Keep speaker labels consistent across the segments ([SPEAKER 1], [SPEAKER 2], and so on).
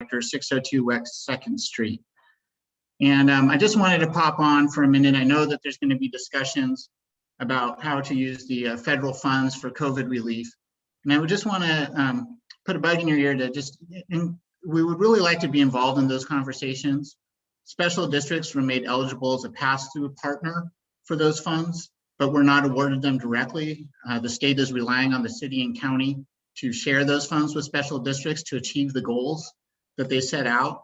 [SPEAKER 1] 602 West 2nd Street. And I just wanted to pop on for a minute. I know that there's going to be discussions about how to use the federal funds for COVID relief. And I would just want to put a bug in your ear to we would really like to be involved in those conversations. Special districts were made eligible as a pass-through partner for those funds, but we're not awarded them directly. The state is relying on the city and county to share those funds with special districts to achieve the goals that they set out.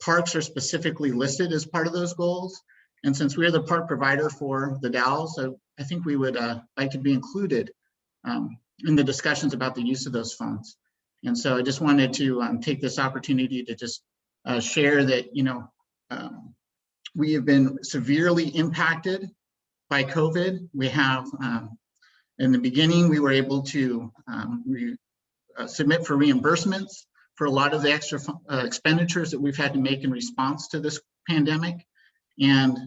[SPEAKER 1] Parks are specifically listed as part of those goals. And since we're the park provider for the Dalles, I think we would like to be included in the discussions about the use of those funds. And so I just wanted to take this opportunity to just share that, we have been severely impacted by COVID. We have, in the beginning, we were able to submit for reimbursements for a lot of the extra expenditures that we've had to make in response to this pandemic. And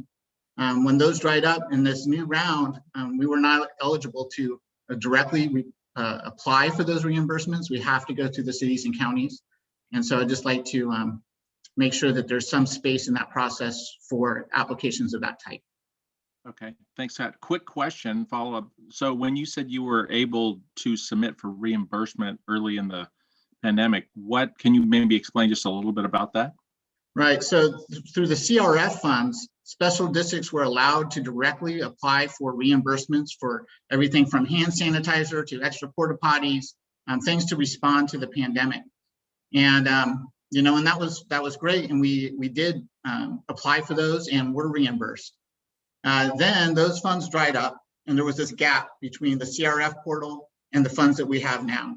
[SPEAKER 1] when those dried up in this new round, we were not eligible to directly apply for those reimbursements. We have to go through the cities and counties. And so I'd just like to make sure that there's some space in that process for applications of that type.
[SPEAKER 2] Okay, thanks, Pat. Quick question, follow up. So when you said you were able to submit for reimbursement early in the pandemic, what can you maybe explain just a little bit about that?
[SPEAKER 1] Right, so through the CRF funds, special districts were allowed to directly apply for reimbursements for everything from hand sanitizer to extra porta potties, things to respond to the pandemic. And and that was great, and we did apply for those and were reimbursed. Then those funds dried up, and there was this gap between the CRF portal and the funds that we have now.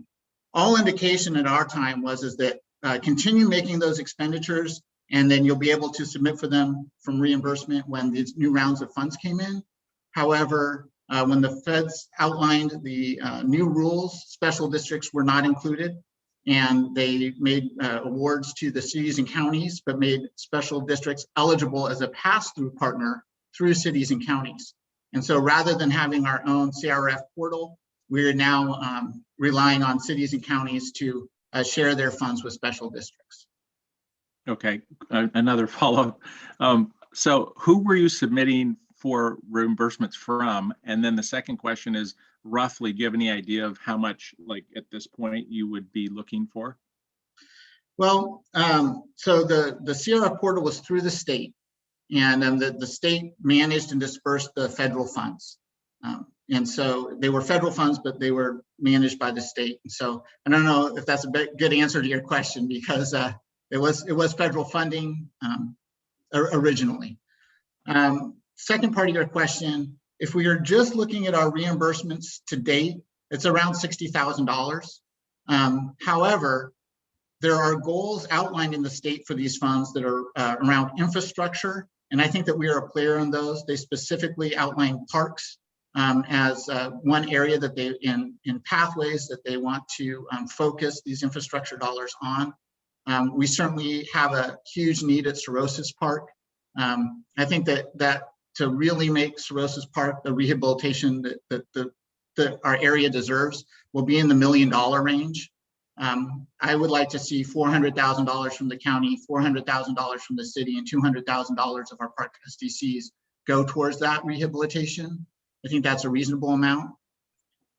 [SPEAKER 1] All indication at our time is that continue making those expenditures, and then you'll be able to submit for them from reimbursement when these new rounds of funds came in. However, when the feds outlined the new rules, special districts were not included, and they made awards to the cities and counties, but made special districts eligible as a pass-through partner through cities and counties. And so rather than having our own CRF portal, we're now relying on cities and counties to share their funds with special districts. Okay,
[SPEAKER 2] another follow-up. So who were you submitting for reimbursements from? And then the second question is, roughly, do you have any idea of how much, like at this point, you would be looking for?
[SPEAKER 1] Well, so the CRF portal was through the state, and the state managed and dispersed the federal funds. And so they were federal funds, but they were managed by the state. And so I don't know if that's a good answer to your question, because it was federal funding originally. Second part of your question, if we are just looking at our reimbursements to date, it's around $60,000. However, there are goals outlined in the state for these funds that are around infrastructure, and I think that we are a player in those. They specifically outline parks as one area that they, in pathways that they want to focus these infrastructure dollars on. We certainly have a huge need at Cirrhosis Park. I think that to really make Cirrhosis Park the rehabilitation that our area deserves will be in the $1 million range. I would like to see $400,000 from the county, $400,000 from the city, and $200,000 of our park SDCs go towards that rehabilitation. I think that's a reasonable amount.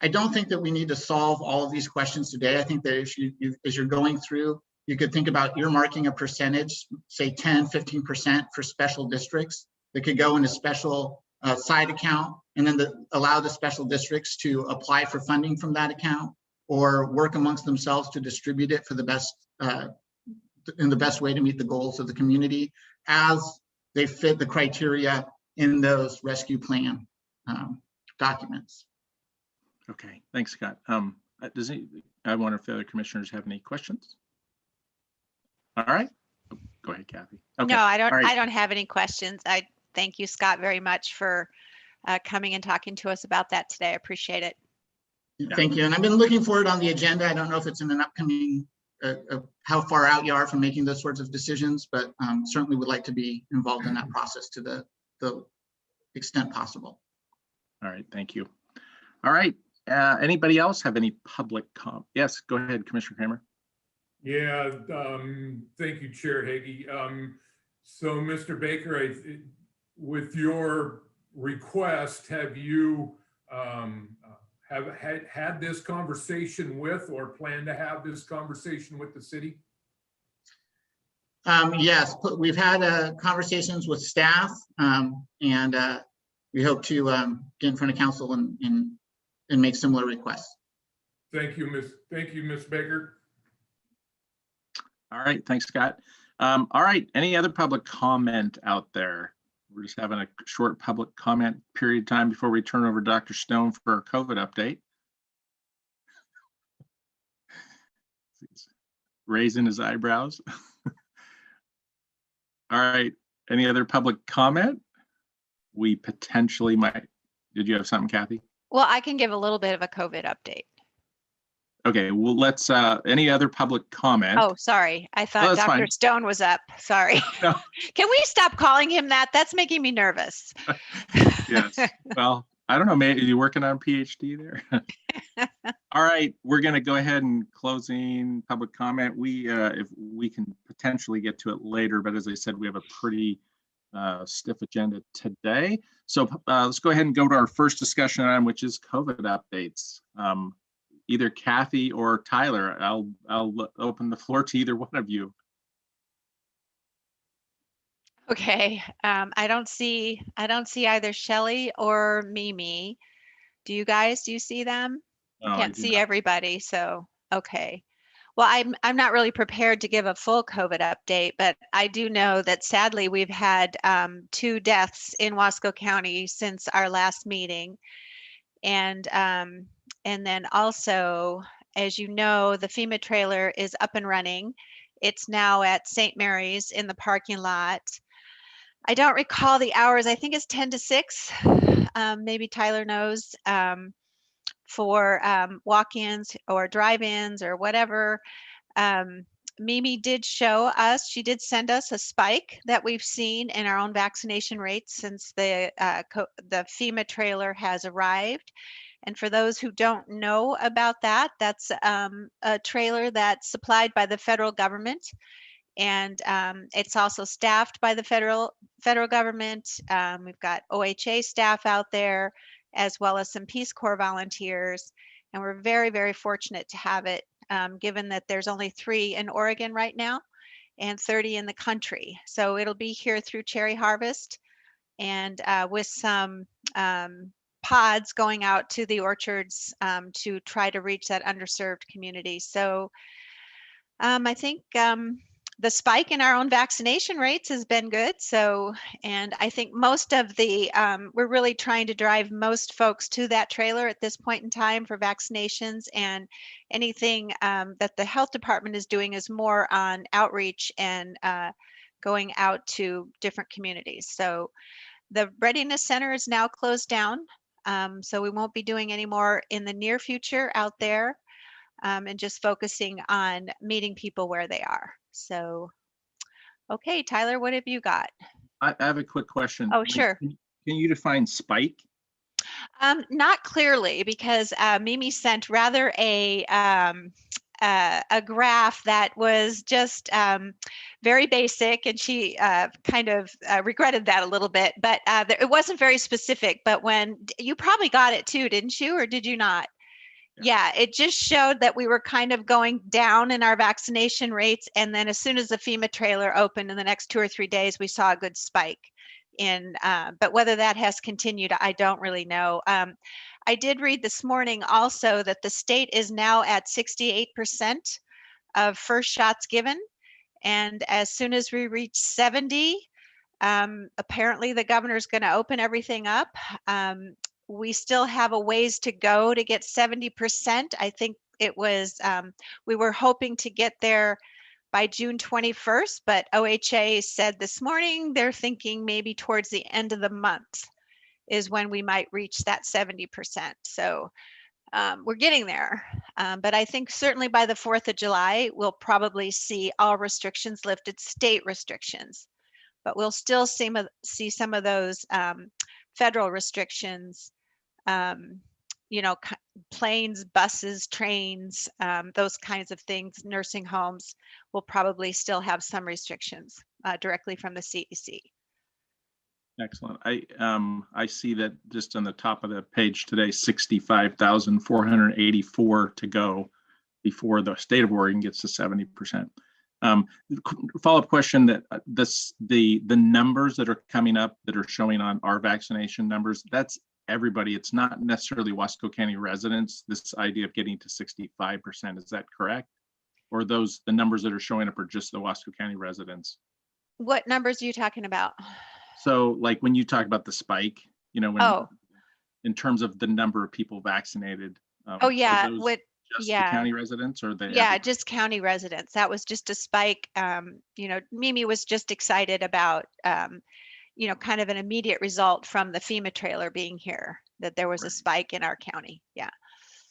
[SPEAKER 1] I don't think that we need to solve all of these questions today. I think that as you're going through, you could think about earmarking a percentage, say 10, 15% for special districts that could go in a special side account, and then allow the special districts to apply for funding from that account, or work amongst themselves to distribute it for the best, in the best way to meet the goals of the community as they fit the criteria in those rescue plan documents.
[SPEAKER 2] Okay, thanks, Scott. I wonder if the other commissioners have any questions? All right, go ahead, Kathy.
[SPEAKER 3] Okay. No, I don't. Right. I don't have any questions. I thank you, Scott, very much for coming and talking to us about that today. I appreciate it.
[SPEAKER 1] Thank you. And I've been looking for it on the agenda. I don't know if it's in an upcoming, how far out you are from making those sorts of decisions, but certainly would like to be involved in that process to the extent possible.
[SPEAKER 2] All right, thank you. All right, anybody else have any public comment? Yes, go ahead, Commissioner Kramer.
[SPEAKER 4] Yeah, thank you, Chair Hagee. So, Mr. Baker, with your request, have you have had this conversation with or plan to have this conversation with the city?
[SPEAKER 1] Yes, we've had conversations with staff, and we hope to get in front of council and make similar requests.
[SPEAKER 4] Thank you, Ms. Baker.
[SPEAKER 2] All right, thanks, Scott. All right, any other public comment out there? We're just having a short public comment period time before we turn over to Dr. Stone for a COVID update. He's raising his eyebrows. All right, any other public comment? We potentially might. Did you have something, Kathy?
[SPEAKER 3] Well, I can give a little bit of a COVID update.
[SPEAKER 2] Okay, well, let's, any other public comment?
[SPEAKER 3] Oh, sorry. I thought
[SPEAKER 2] that's
[SPEAKER 3] Dr.
[SPEAKER 2] fine.
[SPEAKER 3] Stone was up. Sorry.
[SPEAKER 2] No.
[SPEAKER 3] Can we stop calling him that? That's making me nervous.
[SPEAKER 2] Yes, well, I don't know, maybe you working on a PhD there? All right, we're gonna go ahead and closing public comment. We, if we can potentially get to it later, but as I said, we have a pretty stiff agenda today. So let's go ahead and go to our first discussion item, which is COVID updates. Either Kathy or Tyler, I'll open the floor to either one of you.
[SPEAKER 3] Okay. I don't see either Shelley or Mimi. Do you guys? Do you see them?
[SPEAKER 2] No, I
[SPEAKER 3] Can't
[SPEAKER 2] do
[SPEAKER 3] see
[SPEAKER 2] not.
[SPEAKER 3] everybody. So, okay. Well, I'm not really prepared to give a full COVID update, but I do know that sadly we've had 2 deaths in Wasco County since our last meeting. And then also, as you know, the FEMA trailer is up and running. It's now at St. Mary's in the parking lot. I don't recall the hours. I think it's 10 to 6. Maybe Tyler knows, for walk-ins or drive-ins or whatever. Mimi did show us, she did send us a spike that we've seen in our own vaccination rates since the FEMA trailer has arrived. And for those who don't know about that, that's a trailer that's supplied by the federal government. And it's also staffed by the federal government. We've got OHA staff out there, as well as some Peace Corps volunteers. And we're very, very fortunate to have it, given that there's only 3 in Oregon right now and 30 in the country. So it'll be here through cherry harvest, and with some pods going out to the orchards to try to reach that underserved community. So I think the spike in our own vaccination rates has been good. So, and I think most of the, we're really trying to drive most folks to that trailer at this point in time for vaccinations, and anything that the health department is doing is more on outreach and going out to different communities. So the Readiness Center is now closed down. So we won't be doing any more in the near future out there. And just focusing on meeting people where they are. So, okay, Tyler, what have you got?
[SPEAKER 2] I have a quick question.
[SPEAKER 3] Oh, sure.
[SPEAKER 2] Can you define spike?
[SPEAKER 3] Not clearly, because Mimi sent rather a graph that was just very basic, and she kind of regretted that a little bit, but it wasn't very specific. But when you probably got it too, didn't you, or did you not? Yeah, it just showed that we were kind of going down in our vaccination rates. And then as soon as the FEMA trailer opened in the next 2 or 3 days, we saw a good spike in, but whether that has continued, I don't really know. I did read this morning also that the state is now at 68% of first shots given. And as soon as we reach 70, apparently the governor's going to open everything up. We still have a ways to go to get 70%. I think it was, we were hoping to get there by June 21st, but OHA said this morning they're thinking maybe towards the end of the month is when we might reach that 70%. So we're getting there. But I think certainly by the 4th of July, we'll probably see all restrictions lifted, state restrictions, but we'll still see some of those federal restrictions planes, buses, trains, those kinds of things, nursing homes will probably still have some restrictions directly from the CDC.
[SPEAKER 2] Excellent. I see that just on the top of the page today, 65,484 to go before the state of Oregon gets to 70%. Follow-up question that the numbers that are coming up that are showing on our vaccination numbers, that's everybody. It's not necessarily Wasco County residents, this idea of getting to 65%. Is that correct? Or the numbers that are showing up are just the Wasco County residents?
[SPEAKER 3] What numbers are you talking about?
[SPEAKER 2] So like when you talk about the spike,
[SPEAKER 3] Oh,
[SPEAKER 2] in terms of the number of people vaccinated.
[SPEAKER 3] oh yeah.
[SPEAKER 2] Are those just the
[SPEAKER 3] Yeah.
[SPEAKER 2] county residents or the?
[SPEAKER 3] Yeah, just county residents. That was just a spike. Mimi was just excited about, kind of an immediate result from the FEMA trailer being here, that there was a
[SPEAKER 2] Right.
[SPEAKER 3] spike in our county. Yeah.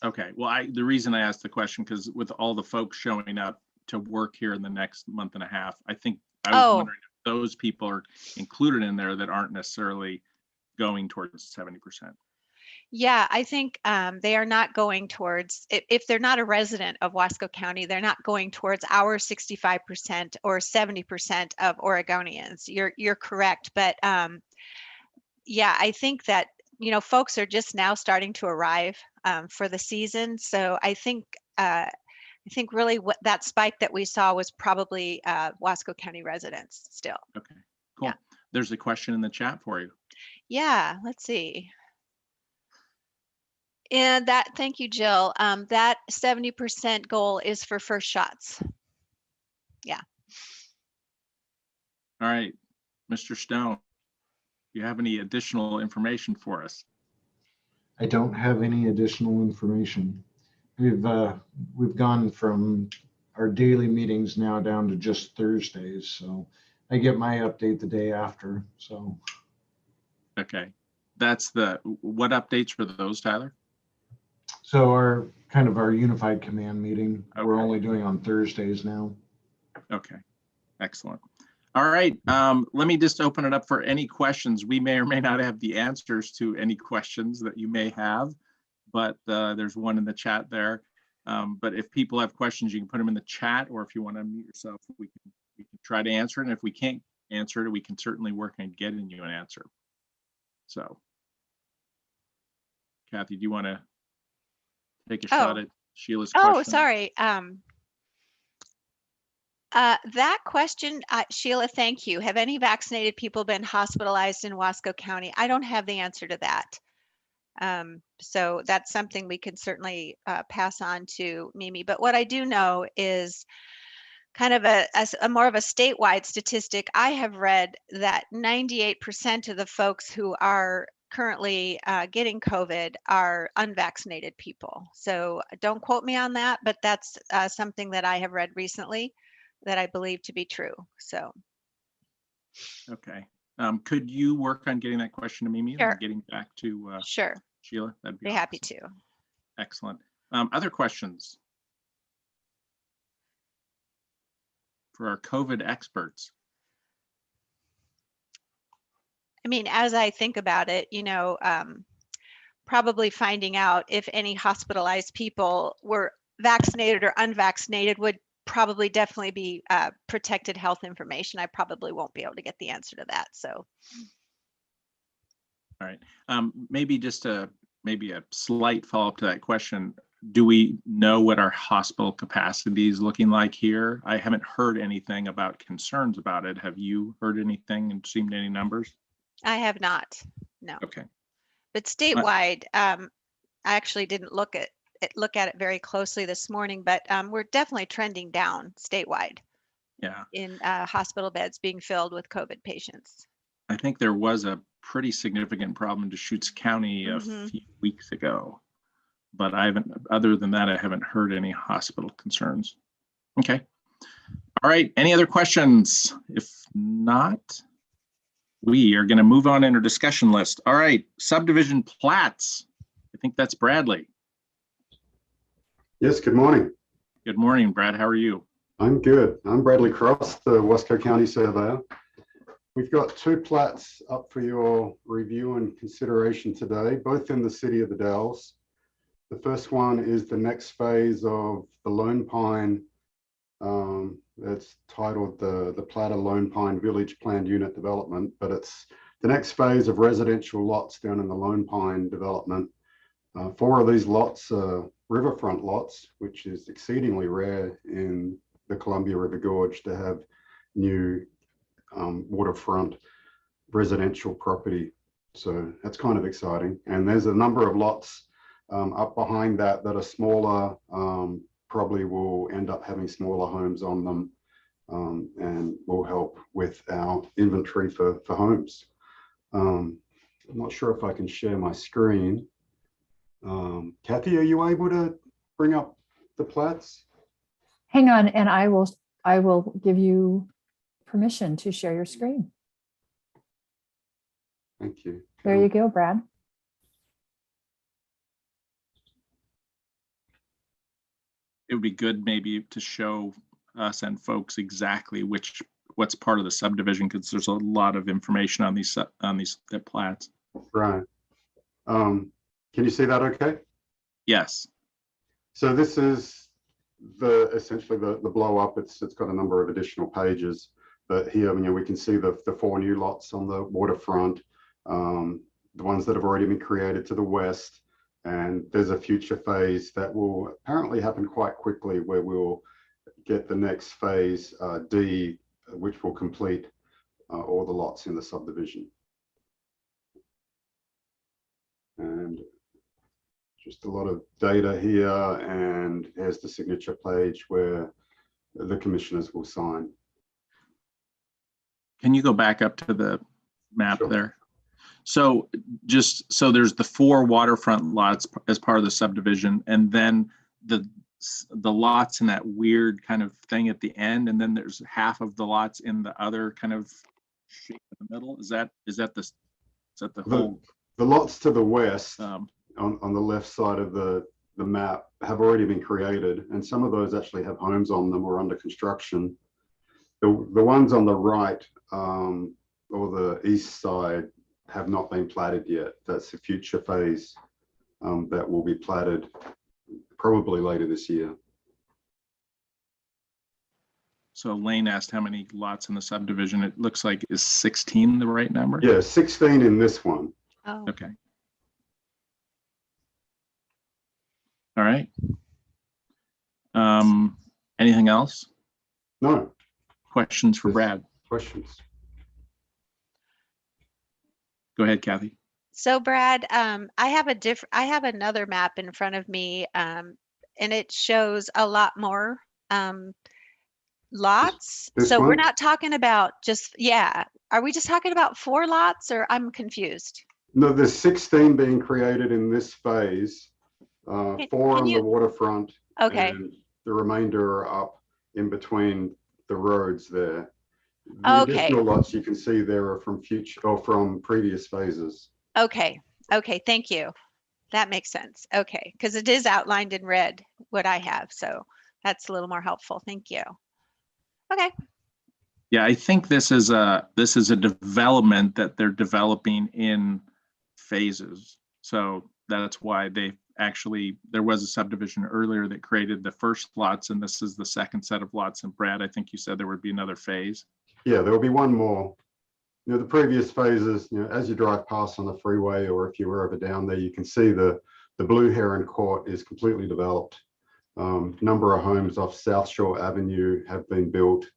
[SPEAKER 2] Okay, well, the reason I asked the question, because with all the folks showing up to work here in the next month and a half, I think I was wondering if those people are included in there that aren't necessarily going towards 70%.
[SPEAKER 3] Yeah, I think they are not going towards, if they're not a resident of Wasco County, they're not going towards our 65% or 70% of Oregonians. You're correct, but yeah, I think that folks are just now starting to arrive for the season. So I think really what that spike that we saw was probably Wasco County residents still.
[SPEAKER 2] Okay, cool.
[SPEAKER 3] Yeah.
[SPEAKER 2] There's a question in the chat for you.
[SPEAKER 3] Yeah, let's see. And thank you, Jill. That 70% goal is for first shots. Yeah.
[SPEAKER 2] All right, Mr. Stone, do you have any additional information for us?
[SPEAKER 5] I don't have any additional information. We've gone from our daily meetings now down to just Thursdays, so I get my update the day after. So.
[SPEAKER 2] Okay, what updates for those, Tyler?
[SPEAKER 5] So our unified command meeting, we're
[SPEAKER 2] Okay.
[SPEAKER 5] only doing on Thursdays now.
[SPEAKER 2] Okay, excellent. All right, let me just open it up for any questions. We may or may not have the answers to any questions that you may have, but there's one in the chat there. But if people have questions, you can put them in the chat, or if you want to unmute yourself, we can try to answer it. And if we can't answer it, we can certainly work on getting you an answer. So, Kathy, do you want to take a shot at Sheila's question?
[SPEAKER 3] Oh, sorry. That question, Sheila, thank you. Have any vaccinated people been hospitalized in Wasco County? I don't have the answer to that. So that's something we can certainly pass on to Mimi. But what I do know is kind of a more of a statewide statistic. I have read that 98% of the folks who are currently getting COVID are unvaccinated people. So don't quote me on that, but that's something that I have read recently that I believe to be true. So.
[SPEAKER 2] Okay. Could you work on getting that question to Mimi
[SPEAKER 3] Sure.
[SPEAKER 2] and getting back to
[SPEAKER 3] Sure.
[SPEAKER 2] Sheila? That'd be
[SPEAKER 3] happy
[SPEAKER 2] awesome.
[SPEAKER 3] to.
[SPEAKER 2] Excellent. Other questions for our COVID experts?
[SPEAKER 3] I mean, as I think about it, probably finding out if any hospitalized people were vaccinated or unvaccinated would probably definitely be protected health information. I probably won't be able to get the answer to that. So.
[SPEAKER 2] All right. Maybe just maybe a slight follow-up to that question. Do we know what our hospital capacity is looking like here? I haven't heard anything about concerns about it. Have you heard anything and seen any numbers?
[SPEAKER 3] I have not, no.
[SPEAKER 2] Okay.
[SPEAKER 3] But statewide, I actually didn't look at it very closely this morning, but we're definitely trending down statewide.
[SPEAKER 2] Yeah.
[SPEAKER 3] In hospital beds being filled with COVID patients.
[SPEAKER 2] I think there was a pretty significant problem in Deschutes County a few weeks ago, but other than that, I haven't heard any hospital concerns. Okay. All right. Any other questions? If not, we are going to move on in our discussion list. All right. Subdivision plats. I think that's Bradley.
[SPEAKER 6] Yes, good morning.
[SPEAKER 2] Good morning, Brad. How are you?
[SPEAKER 6] I'm good. I'm Bradley Cross, the Wasco County Surveyor. We've got 2 plats up for your review and consideration today, both in the City of the Dells. The first one is the next phase of the Lone Pine. It's titled the Platter Lone Pine Village Planned Unit Development, but it's the next phase of residential lots down in the Lone Pine development. 4 of these lots are riverfront lots, which is exceedingly rare in the Columbia River Gorge to have new waterfront residential property. So that's kind of exciting. And there's a number of lots up behind that are smaller, probably will end up having smaller homes on them, and will help with our inventory for homes. I'm not sure if I can share my screen. Kathy, are you able to bring up the plats?
[SPEAKER 7] Hang on, and I will give you permission to share your screen.
[SPEAKER 6] Thank you.
[SPEAKER 7] There you go, Brad.
[SPEAKER 2] It would be good maybe to show us and folks exactly what's part of the subdivision, because there's a lot of information on these plats.
[SPEAKER 6] Right. Can you see that okay?
[SPEAKER 2] Yes.
[SPEAKER 6] So this is essentially the blow up. It's got a number of additional pages, but here, we can see the 4 new lots on the waterfront, the ones that have already been created to the west, and there's a future phase that will apparently happen quite quickly, where we'll get the next phase D, which will complete all the lots in the subdivision. And just a lot of data here, and here's the signature page where the commissioners will sign.
[SPEAKER 2] Can you go back up to the map
[SPEAKER 6] Sure.
[SPEAKER 2] there? So so there's the 4 waterfront lots as part of the subdivision, and then the lots in that weird kind of thing at the end, and then there's half of the lots in the other kind of shape in the middle. Is that the whole?
[SPEAKER 6] The lots to the west on the left side of the map have already been created, and some of those actually have homes on them or under construction. The ones on the right or the east side have not been platted yet. That's a future phase that will be platted probably later this year.
[SPEAKER 2] So Lane asked how many lots in the subdivision. It looks like, is 16 the right number?
[SPEAKER 6] Yeah, 16 in this one.
[SPEAKER 3] Oh,
[SPEAKER 2] Okay. All right. Anything else?
[SPEAKER 6] No
[SPEAKER 2] Questions for Brad?
[SPEAKER 6] questions.
[SPEAKER 2] Go ahead, Kathy.
[SPEAKER 3] so Brad, I have another map in front of me, and it shows a lot more lots.
[SPEAKER 6] This
[SPEAKER 3] So we're
[SPEAKER 6] one?
[SPEAKER 3] not talking about are we just talking about 4 lots, or I'm confused?
[SPEAKER 6] No, there's 16 being created in this phase, 4 on the waterfront,
[SPEAKER 3] Okay.
[SPEAKER 6] and the remainder are up in between the roads there. The
[SPEAKER 3] Okay.
[SPEAKER 6] additional lots you can see there are from future or from previous phases.
[SPEAKER 3] Okay. Thank you. That makes sense. Okay. Because it is outlined in red, what I have. So that's a little more helpful. Thank you. Okay.
[SPEAKER 2] Yeah, I think this is a development that they're developing in phases. So that's why there was a subdivision earlier that created the first lots, and this is the second set of lots. And Brad, I think you said there would be another phase.
[SPEAKER 6] Yeah, there will be one more. The previous phases, as you drive past on the freeway, or if you were ever down there, you can see the Blue Heron Court is completely developed. Number of homes off South Shore Avenue have been built.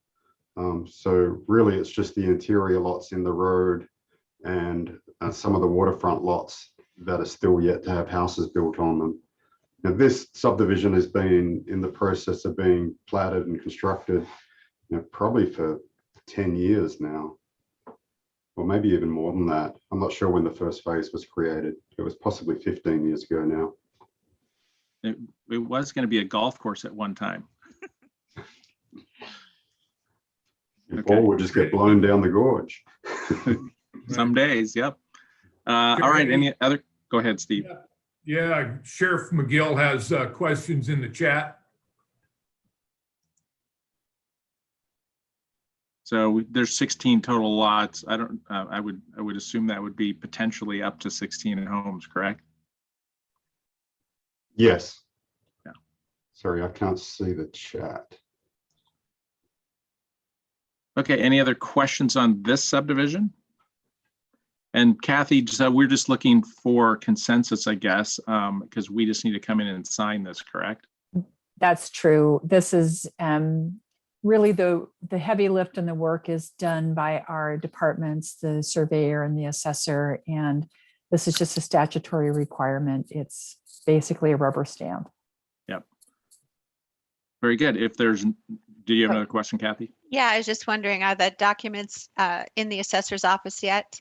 [SPEAKER 6] So really it's just the interior lots in the road and some of the waterfront lots that are still yet to have houses built on them. Now, this subdivision has been in the process of being platted and constructed, probably for 10 years now, or maybe even more than that. I'm not sure when the first phase was created. It was possibly 15 years ago now.
[SPEAKER 2] It was going to be a golf course at one time.
[SPEAKER 6] Or we'll just get blown down the gorge.
[SPEAKER 2] Some days, yep. All right, any other? Go ahead, Steve.
[SPEAKER 4] Yeah, Sheriff McGill has questions in the chat.
[SPEAKER 2] So there's 16 total lots. I would assume that would be potentially up to 16 homes, correct?
[SPEAKER 6] Yes.
[SPEAKER 2] Yeah.
[SPEAKER 6] Sorry, I can't see the chat.
[SPEAKER 2] Okay, any other questions on this subdivision? And Kathy, we're just looking for consensus, I guess, because we just need to come in and sign this, correct?
[SPEAKER 7] That's true. This is really the heavy lift and the work is done by our departments, the surveyor and the assessor, and this is just a statutory requirement. It's basically a rubber stamp.
[SPEAKER 2] Yep. Very good. Do you have another question, Kathy?
[SPEAKER 3] Yeah, I was just wondering, are the documents in the assessor's office yet?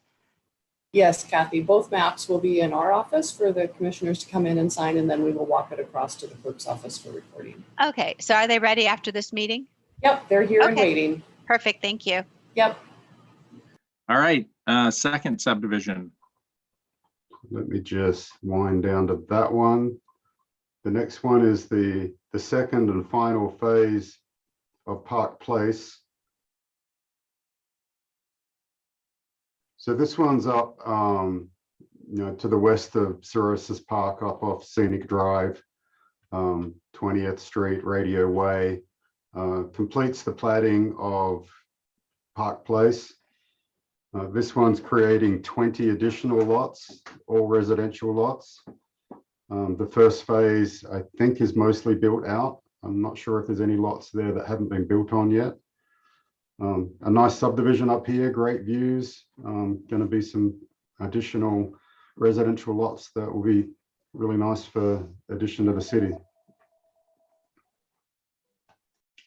[SPEAKER 8] Yes, Kathy, both maps will be in our office for the commissioners to come in and sign, and then we will walk it across to the clerk's office for recording.
[SPEAKER 3] Okay, so are they ready after this meeting?
[SPEAKER 8] Yep, they're here and
[SPEAKER 3] Okay.
[SPEAKER 8] waiting.
[SPEAKER 3] Perfect, thank you.
[SPEAKER 8] Yep.
[SPEAKER 2] All right, second subdivision.
[SPEAKER 6] Let me just wind down to that one. The next one is the second and final phase of Park Place. So this one's up, to the west of Cirrhosis Park, up off Scenic Drive, 20th Street, Radio Way. Completes the platting of Park Place. This one's creating 20 additional lots, all residential lots. The first phase, I think, is mostly built out. I'm not sure if there's any lots there that haven't been built on yet. A nice subdivision up here, great views. Going to be some additional residential lots that will be really nice for addition to the city.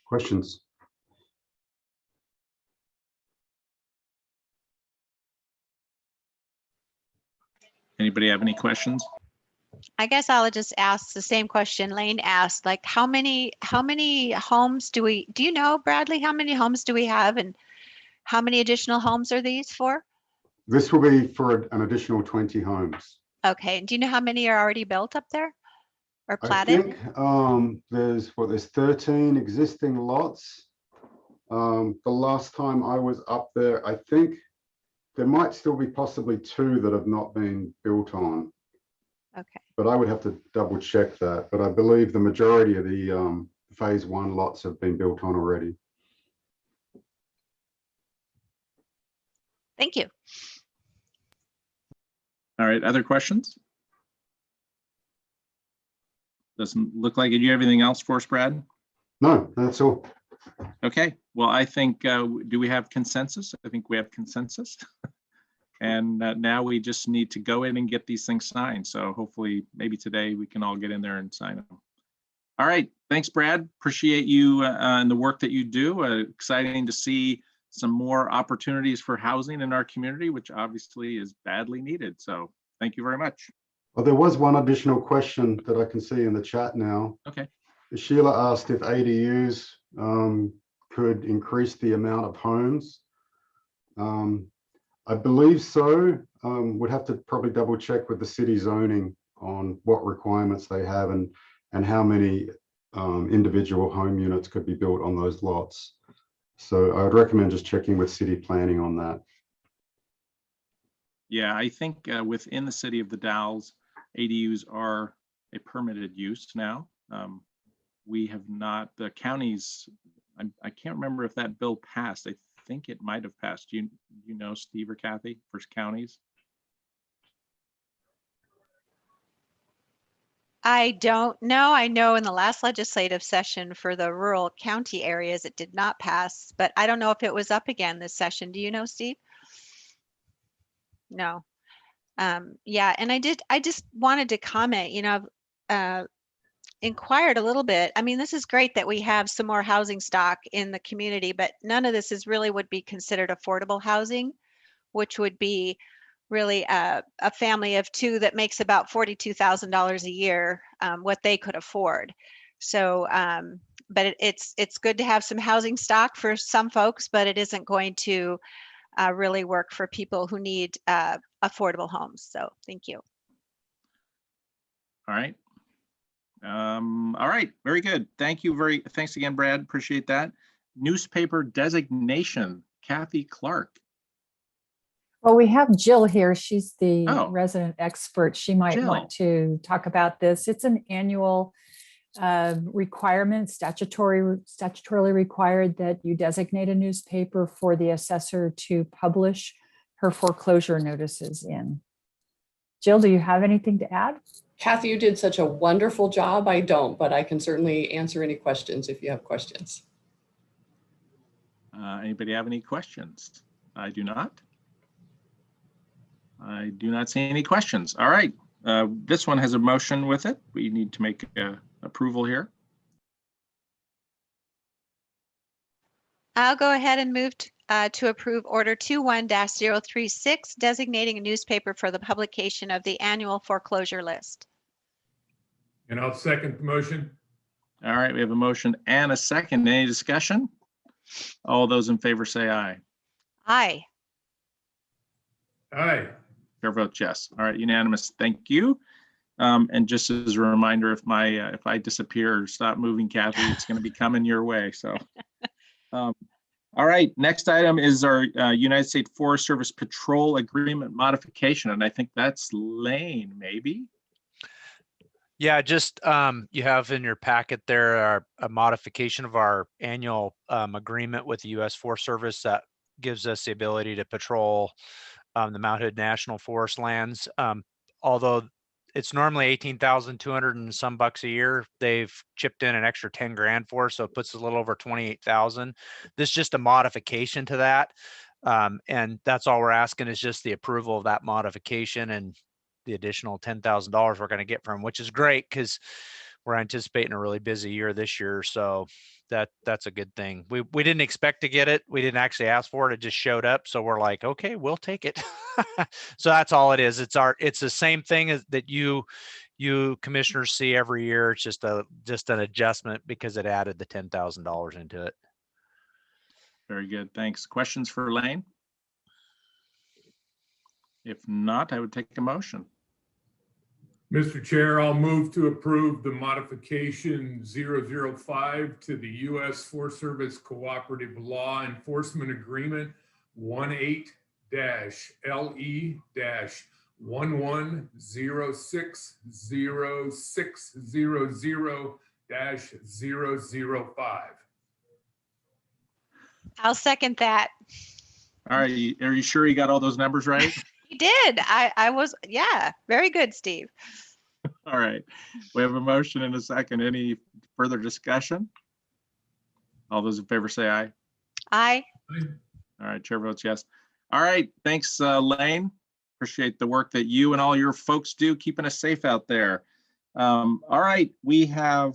[SPEAKER 6] Questions?
[SPEAKER 2] Anybody have any questions?
[SPEAKER 3] I guess I'll just ask the same question Lane asked, like how many homes do you know, Bradley, how many homes do we have and how many additional homes are these for?
[SPEAKER 6] This will be for an additional 20 homes.
[SPEAKER 3] Okay, and do you know how many are already built up there or
[SPEAKER 6] I
[SPEAKER 3] platted?
[SPEAKER 6] think there's 13 existing lots. The last time I was up there, I think there might still be possibly 2 that have not been built on.
[SPEAKER 3] Okay.
[SPEAKER 6] But I would have to double check that. But I believe the majority of the phase 1 lots have been built on already.
[SPEAKER 3] Thank you.
[SPEAKER 2] All right, other questions? Doesn't look like it. Do you have anything else for us, Brad?
[SPEAKER 6] No, that's all.
[SPEAKER 2] Okay, well, I think, do we have consensus? I think we have consensus. And now we just need to go in and get these things signed. So hopefully maybe today we can all get in there and sign them. All right, thanks, Brad. Appreciate you and the work that you do. Exciting to see some more opportunities for housing in our community, which obviously is badly needed. So thank you very much.
[SPEAKER 6] Well, there was one additional question that I can see in the chat now.
[SPEAKER 2] Okay.
[SPEAKER 6] Sheila asked if ADUs could increase the amount of homes. I believe so. Would have to probably double check with the city zoning on what requirements they have and how many individual home units could be built on those lots. So I would recommend just checking with city planning on that.
[SPEAKER 2] Yeah, I think within the city of the Dalles, ADUs are a permitted use now. We have not, the counties, I can't remember if that bill passed. I think it might have passed. You know, Steve or Kathy, for counties?
[SPEAKER 3] I don't know. I know in the last legislative session for the rural county areas, it did not pass, but I don't know if it was up again this session. Do you know, Steve? No. Yeah, and I just wanted to comment, you know, inquired a little bit. I mean, this is great that we have some more housing stock in the community, but none of this is really would be considered affordable housing, which would be really a family of 2 that makes about $42,000 a year, what they could afford. So, but it's good to have some housing stock for some folks, but it isn't going to really work for people who need affordable homes. So thank you.
[SPEAKER 2] All right. All right, very good. Thanks again, Brad. Appreciate that. Newspaper designation, Kathy Clark.
[SPEAKER 7] Well, we have Jill here. She's the
[SPEAKER 2] Oh.
[SPEAKER 7] resident expert. She might want to talk about this. It's an annual requirement, statutorily required that you designate a newspaper for the assessor to publish her foreclosure notices in. Jill, do you have anything to add?
[SPEAKER 8] Kathy, you did such a wonderful job. I don't, but I can certainly answer any questions if you have questions.
[SPEAKER 2] Anybody have any questions? I do not. I do not see any questions. All right. This one has a motion with it. We need to make approval here.
[SPEAKER 3] I'll go ahead and move to approve Order 21-036, designating a newspaper for the publication of the annual foreclosure list.
[SPEAKER 4] And I'll second the motion.
[SPEAKER 2] All right, we have a motion and a second. Any discussion? All those in favor say aye.
[SPEAKER 3] Aye.
[SPEAKER 4] Aye.
[SPEAKER 2] Chair votes yes. All right, unanimous. Thank you. And just as a reminder, if I disappear or stop moving, Kathy, it's going to be coming your way. So, all right. Next item is our United States Forest Service Patrol Agreement modification, and I think that's Lane, maybe.
[SPEAKER 9] Yeah, just you have in your packet there a modification of our annual agreement with the U.S. Forest Service that gives us the ability to patrol the Mount Hood National Forest lands. Although it's normally 18,200 and some bucks a year, they've chipped in an extra 10 grand for us, so it puts us a little over 28,000. This is just a modification to that, and that's all we're asking is just the approval of that modification and the additional $10,000 we're going to get from, which is great because we're anticipating a really busy year this year. So that's a good thing. We didn't expect to get it. We didn't actually ask for it. It just showed up. So we're like, okay, we'll take it. So that's all it is. It's the same thing as that you commissioners see every year. It's just an adjustment because it added the $10,000 into it.
[SPEAKER 2] Very good. Thanks. Questions for Lane? If not, I would take a motion.
[SPEAKER 4] Mr. Chair, I'll move to approve the modification 005 to the U.S. Forest Service Cooperative Law Enforcement Agreement 18-LE-11-060600-005.
[SPEAKER 3] I'll second that.
[SPEAKER 2] All right. Are you sure you got all those numbers right?
[SPEAKER 3] You did. I was, yeah, very good, Steve.
[SPEAKER 2] All right. We have a motion and a second. Any further discussion? All those in favor say aye.
[SPEAKER 3] Aye.
[SPEAKER 2] All right. Chair votes yes. All right. Thanks, Lane. Appreciate the work that you and all your folks do, keeping us safe out there. All right. We have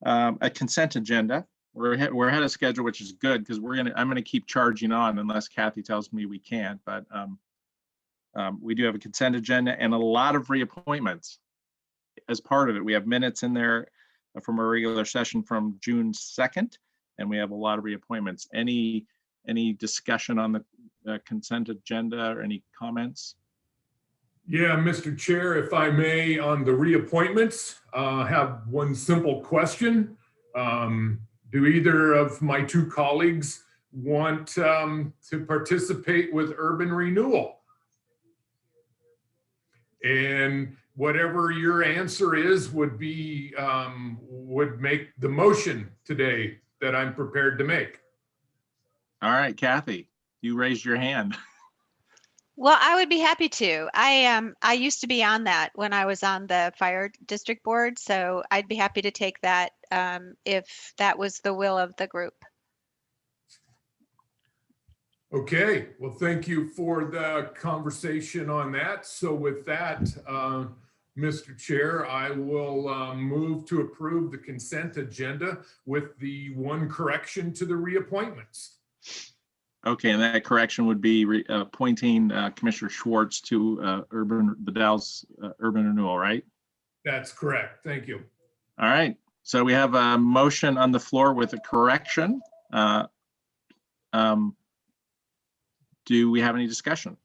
[SPEAKER 2] a consent agenda. We're ahead of schedule, which is good because I'm gonna keep charging on unless Kathy tells me we can't. But we do have a consent agenda and a lot of reappointments as part of it. We have minutes in there from our regular session from June 2nd, and we have a lot of reappointments. Any discussion on the consent agenda or any comments?
[SPEAKER 4] Yeah, Mr. Chair, if I may, on the reappointments, have one simple question. Do either of my two colleagues want to participate with urban renewal? And whatever your answer is would make the motion today that I'm prepared to make.
[SPEAKER 2] All right, Kathy, you raised your hand.
[SPEAKER 3] Well, I would be happy to. I used to be on that when I was on the fire district board, so I'd be happy to take that if that was the will of the group.
[SPEAKER 4] Okay, well, thank you for the conversation on that. So with that, Mr. Chair, I will move to approve the consent agenda with the one correction to the reappointments.
[SPEAKER 2] Okay, and that correction would be appointing Commissioner Schwartz to Bedell's urban renewal, right?
[SPEAKER 4] That's correct. Thank you.
[SPEAKER 2] All right. So we have a motion on the floor with a correction. Do we have any discussion?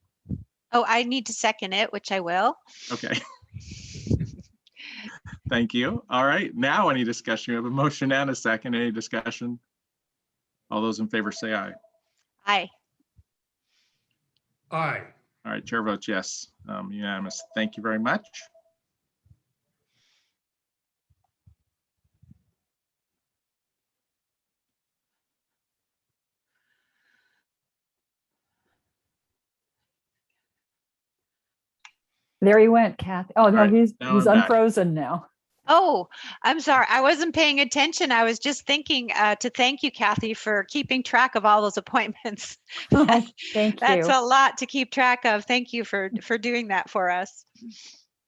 [SPEAKER 3] Oh, I need to second it, which I will.
[SPEAKER 2] Okay. Thank you. All right. Now any discussion? We have a motion and a second. Any discussion? All those in favor say aye.
[SPEAKER 3] Aye.
[SPEAKER 4] Aye.
[SPEAKER 2] All right, chair votes yes, unanimous. Thank you very much.
[SPEAKER 7] There he went, Kathy. Oh, no,
[SPEAKER 2] right,
[SPEAKER 7] he's
[SPEAKER 2] now I'm back.
[SPEAKER 7] unfrozen now.
[SPEAKER 3] Oh, I'm sorry. I wasn't paying attention. I was just thinking to thank you, Kathy, for keeping track of all those appointments.
[SPEAKER 7] Oh, thank
[SPEAKER 3] That's
[SPEAKER 7] you.
[SPEAKER 3] a lot to keep track of. Thank you for doing that for us.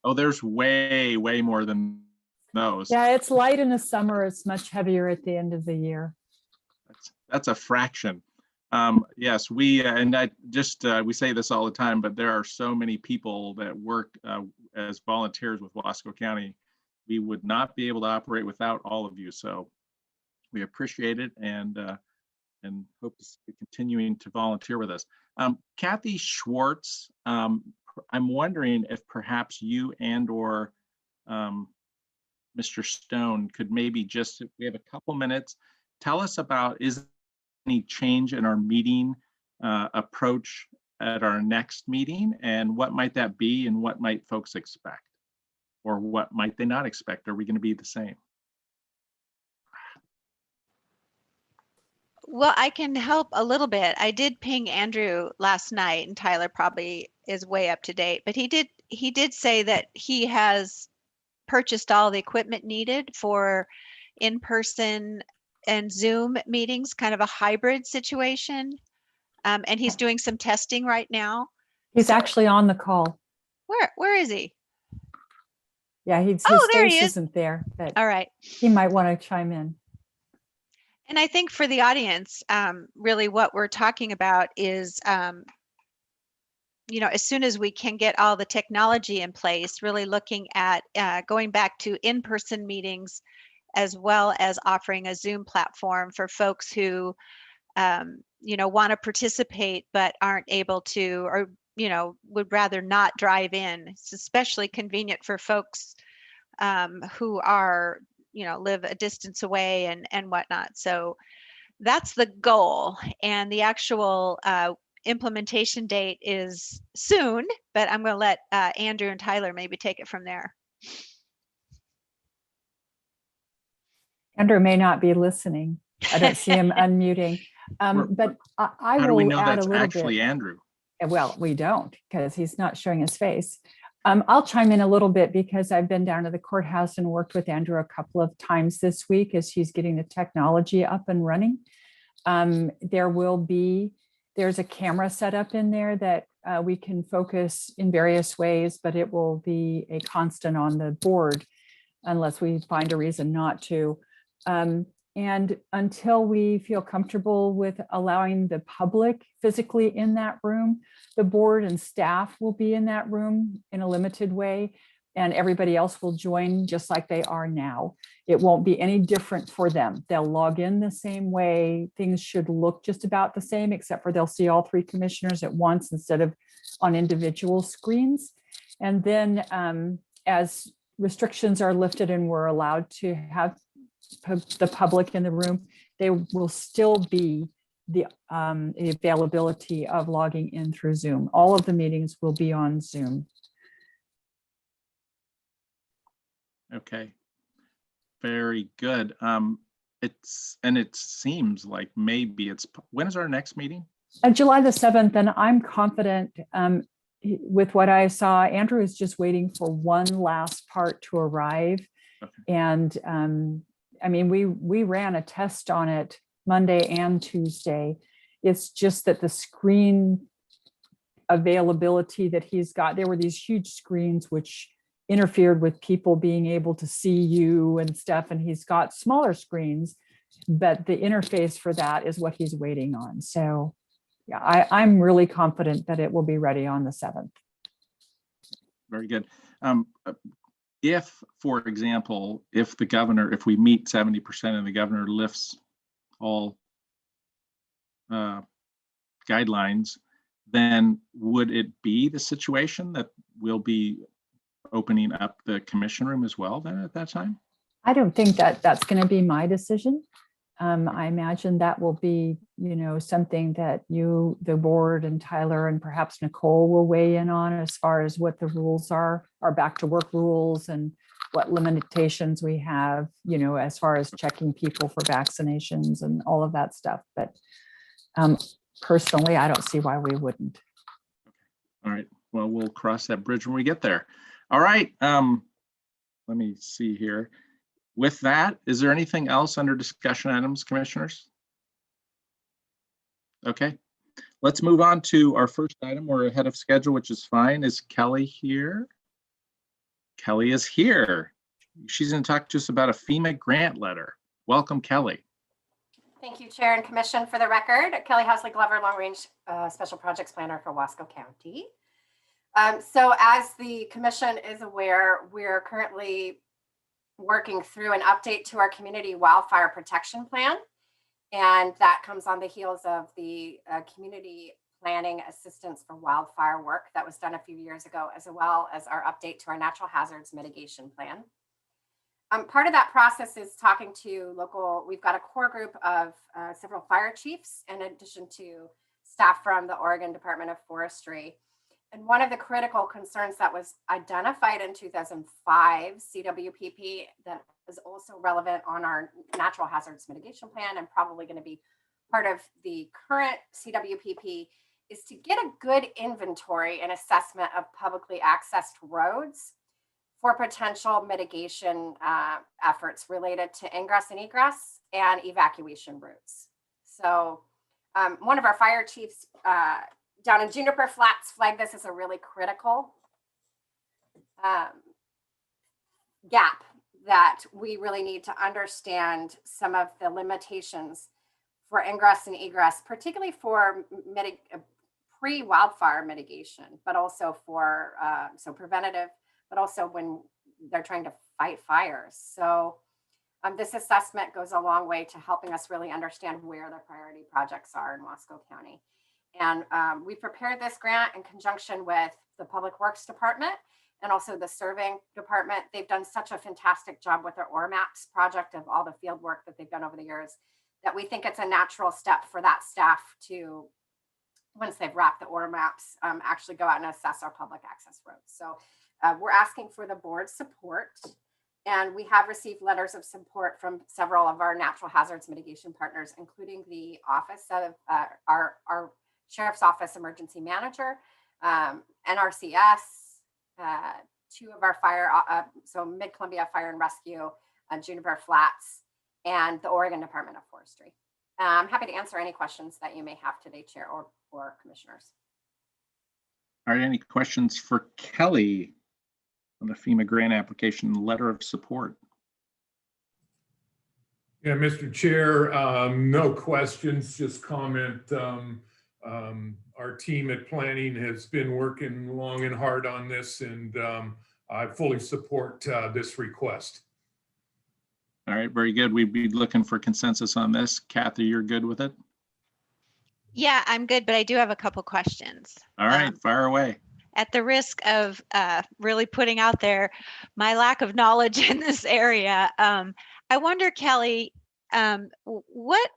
[SPEAKER 2] Oh, there's way more than those.
[SPEAKER 7] Yeah, it's light in the summer. It's much heavier at the end of the year.
[SPEAKER 2] That's a fraction. Yes, we and I just we say this all the time, but there are so many people that work as volunteers with Wasco County. We would not be able to operate without all of you. So we appreciate it and hope to see you continuing to volunteer with us. Kathy Schwartz, I'm wondering if perhaps you and or Mr. Stone could maybe just, if we have a couple minutes, tell us about, is any change in our meeting approach at our next meeting, and what might that be, and what might folks expect, or what might they not expect? Are we going to be the same?
[SPEAKER 3] Well, I can help a little bit. I did ping Andrew last night, and Tyler probably is way up to date, but he did say that he has purchased all the equipment needed for in-person and Zoom meetings, kind of a hybrid situation. And he's doing some testing right now.
[SPEAKER 7] He's actually on the call.
[SPEAKER 3] Where is he?
[SPEAKER 7] Yeah, his
[SPEAKER 3] there he
[SPEAKER 7] face
[SPEAKER 3] is.
[SPEAKER 7] isn't there, but
[SPEAKER 3] All right.
[SPEAKER 7] he might want to chime in.
[SPEAKER 3] And I think for the audience, really what we're talking about is, as soon as we can get all the technology in place, really looking at going back to in-person meetings, as well as offering a Zoom platform for folks who, want to participate but aren't able to, or, would rather not drive in. It's especially convenient for folks who are, live a distance away and whatnot. So that's the goal. And the actual implementation date is soon, but I'm going to let Andrew and Tyler maybe take it from there.
[SPEAKER 7] Andrew may not be listening. I don't see him unmuting. But I
[SPEAKER 2] How do we
[SPEAKER 7] will
[SPEAKER 2] know
[SPEAKER 7] add a
[SPEAKER 2] that's
[SPEAKER 7] little
[SPEAKER 2] actually
[SPEAKER 7] bit.
[SPEAKER 2] Andrew?
[SPEAKER 7] Well, we don't, because he's not showing his face. I'll chime in a little bit because I've been down to the courthouse and worked with Andrew a couple of times this week as he's getting the technology up and running. There's a camera set up in there that we can focus in various ways, but it will be a constant on the board unless we find a reason not to. And until we feel comfortable with allowing the public physically in that room, the board and staff will be in that room in a limited way, and everybody else will join just like they are now. It won't be any different for them. They'll log in the same way. Things should look just about the same, except for they'll see all three commissioners at once instead of on individual screens. And then as restrictions are lifted and we're allowed to have the public in the room, they will still be the availability of logging in through Zoom. All of the meetings will be on Zoom.
[SPEAKER 2] Okay, very good. It seems like maybe when is our next meeting?
[SPEAKER 7] July the 7th, and I'm confident with what I saw. Andrew is just waiting for one last part to arrive.
[SPEAKER 2] Okay.
[SPEAKER 7] And I mean, we ran a test on it Monday and Tuesday. It's just that the screen availability that he's got, there were these huge screens which interfered with people being able to see you and stuff. And he's got smaller screens, but the interface for that is what he's waiting on. So yeah, I'm really confident that it will be ready on the 7th.
[SPEAKER 2] Very good. If, for example, if we meet 70% and the governor lifts all guidelines, then would it be the situation that we'll be opening up the commission room as well then at that time?
[SPEAKER 7] I don't think that that's going to be my decision. I imagine that will be, something that you, the board, and Tyler, and perhaps Nicole will weigh in on as far as what the rules are, our back to work rules, and what limitations we have, as far as checking people for vaccinations and all of that stuff. But personally, I don't see why we wouldn't.
[SPEAKER 2] All right. Well, we'll cross that bridge when we get there. All right. Let me see here. With that, is there anything else under discussion items, commissioners? Okay, let's move on to our first item. We're ahead of schedule, which is fine. Is Kelly here? Kelly is here. She's going to talk to us about a FEMA grant letter. Welcome, Kelly.
[SPEAKER 10] Thank you, Chair and Commission. For the record, Kelly Housley Glover, Long Range Special Projects Planner for Wasco County. So as the Commission is aware, we're currently working through an update to our community wildfire protection plan. And that comes on the heels of the community planning assistance for wildfire work that was done a few years ago, as well as our update to our natural hazards mitigation plan. Part of that process is talking to local, we've got a core group of several fire chiefs, in addition to staff from the Oregon Department of Forestry. And one of the critical concerns that was identified in 2005 CWPP that is also relevant on our natural hazards mitigation plan and probably going to be part of the current CWPP is to get a good inventory and assessment of publicly accessed roads for potential mitigation efforts related to ingress and egress and evacuation routes. So one of our fire chiefs down in Juniper Flats flagged this as a really critical gap that we really need to understand some of the limitations for ingress and egress, particularly for pre-wildfire mitigation, but also for so preventative, but also when they're trying to fight fires. So this assessment goes a long way to helping us really understand where the priority projects are in Wasco County. And we prepared this grant in conjunction with the Public Works Department and also the Surveying Department. They've done such a fantastic job with their OR Maps project of all the field work that they've done over the years that we think it's a natural step for that staff to, once they've wrapped the OR Maps, actually go out and assess our public access roads. So we're asking for the board's support. And we have received letters of support from several of our natural hazards mitigation partners, including the office of our Sheriff's Office Emergency Manager, NRCS, two of our fire, so Mid-Columbia Fire and Rescue, Juniper Flats, and the Oregon Department of Forestry. I'm happy to answer any questions that you may have today, Chair or Commissioners.
[SPEAKER 2] All right, any questions for Kelly on the FEMA grant application letter of support?
[SPEAKER 4] Yeah, Mr. Chair, no questions, just comment. Our team at planning has been working long and hard on this, and I fully support this request.
[SPEAKER 2] All right, very good. We'd be looking for consensus on this. Kathy, you're good with it?
[SPEAKER 3] Yeah, I'm good, but I do have a couple questions.
[SPEAKER 2] All right, fire away.
[SPEAKER 3] At the risk of really putting out there my lack of knowledge in this area, I wonder, Kelly, what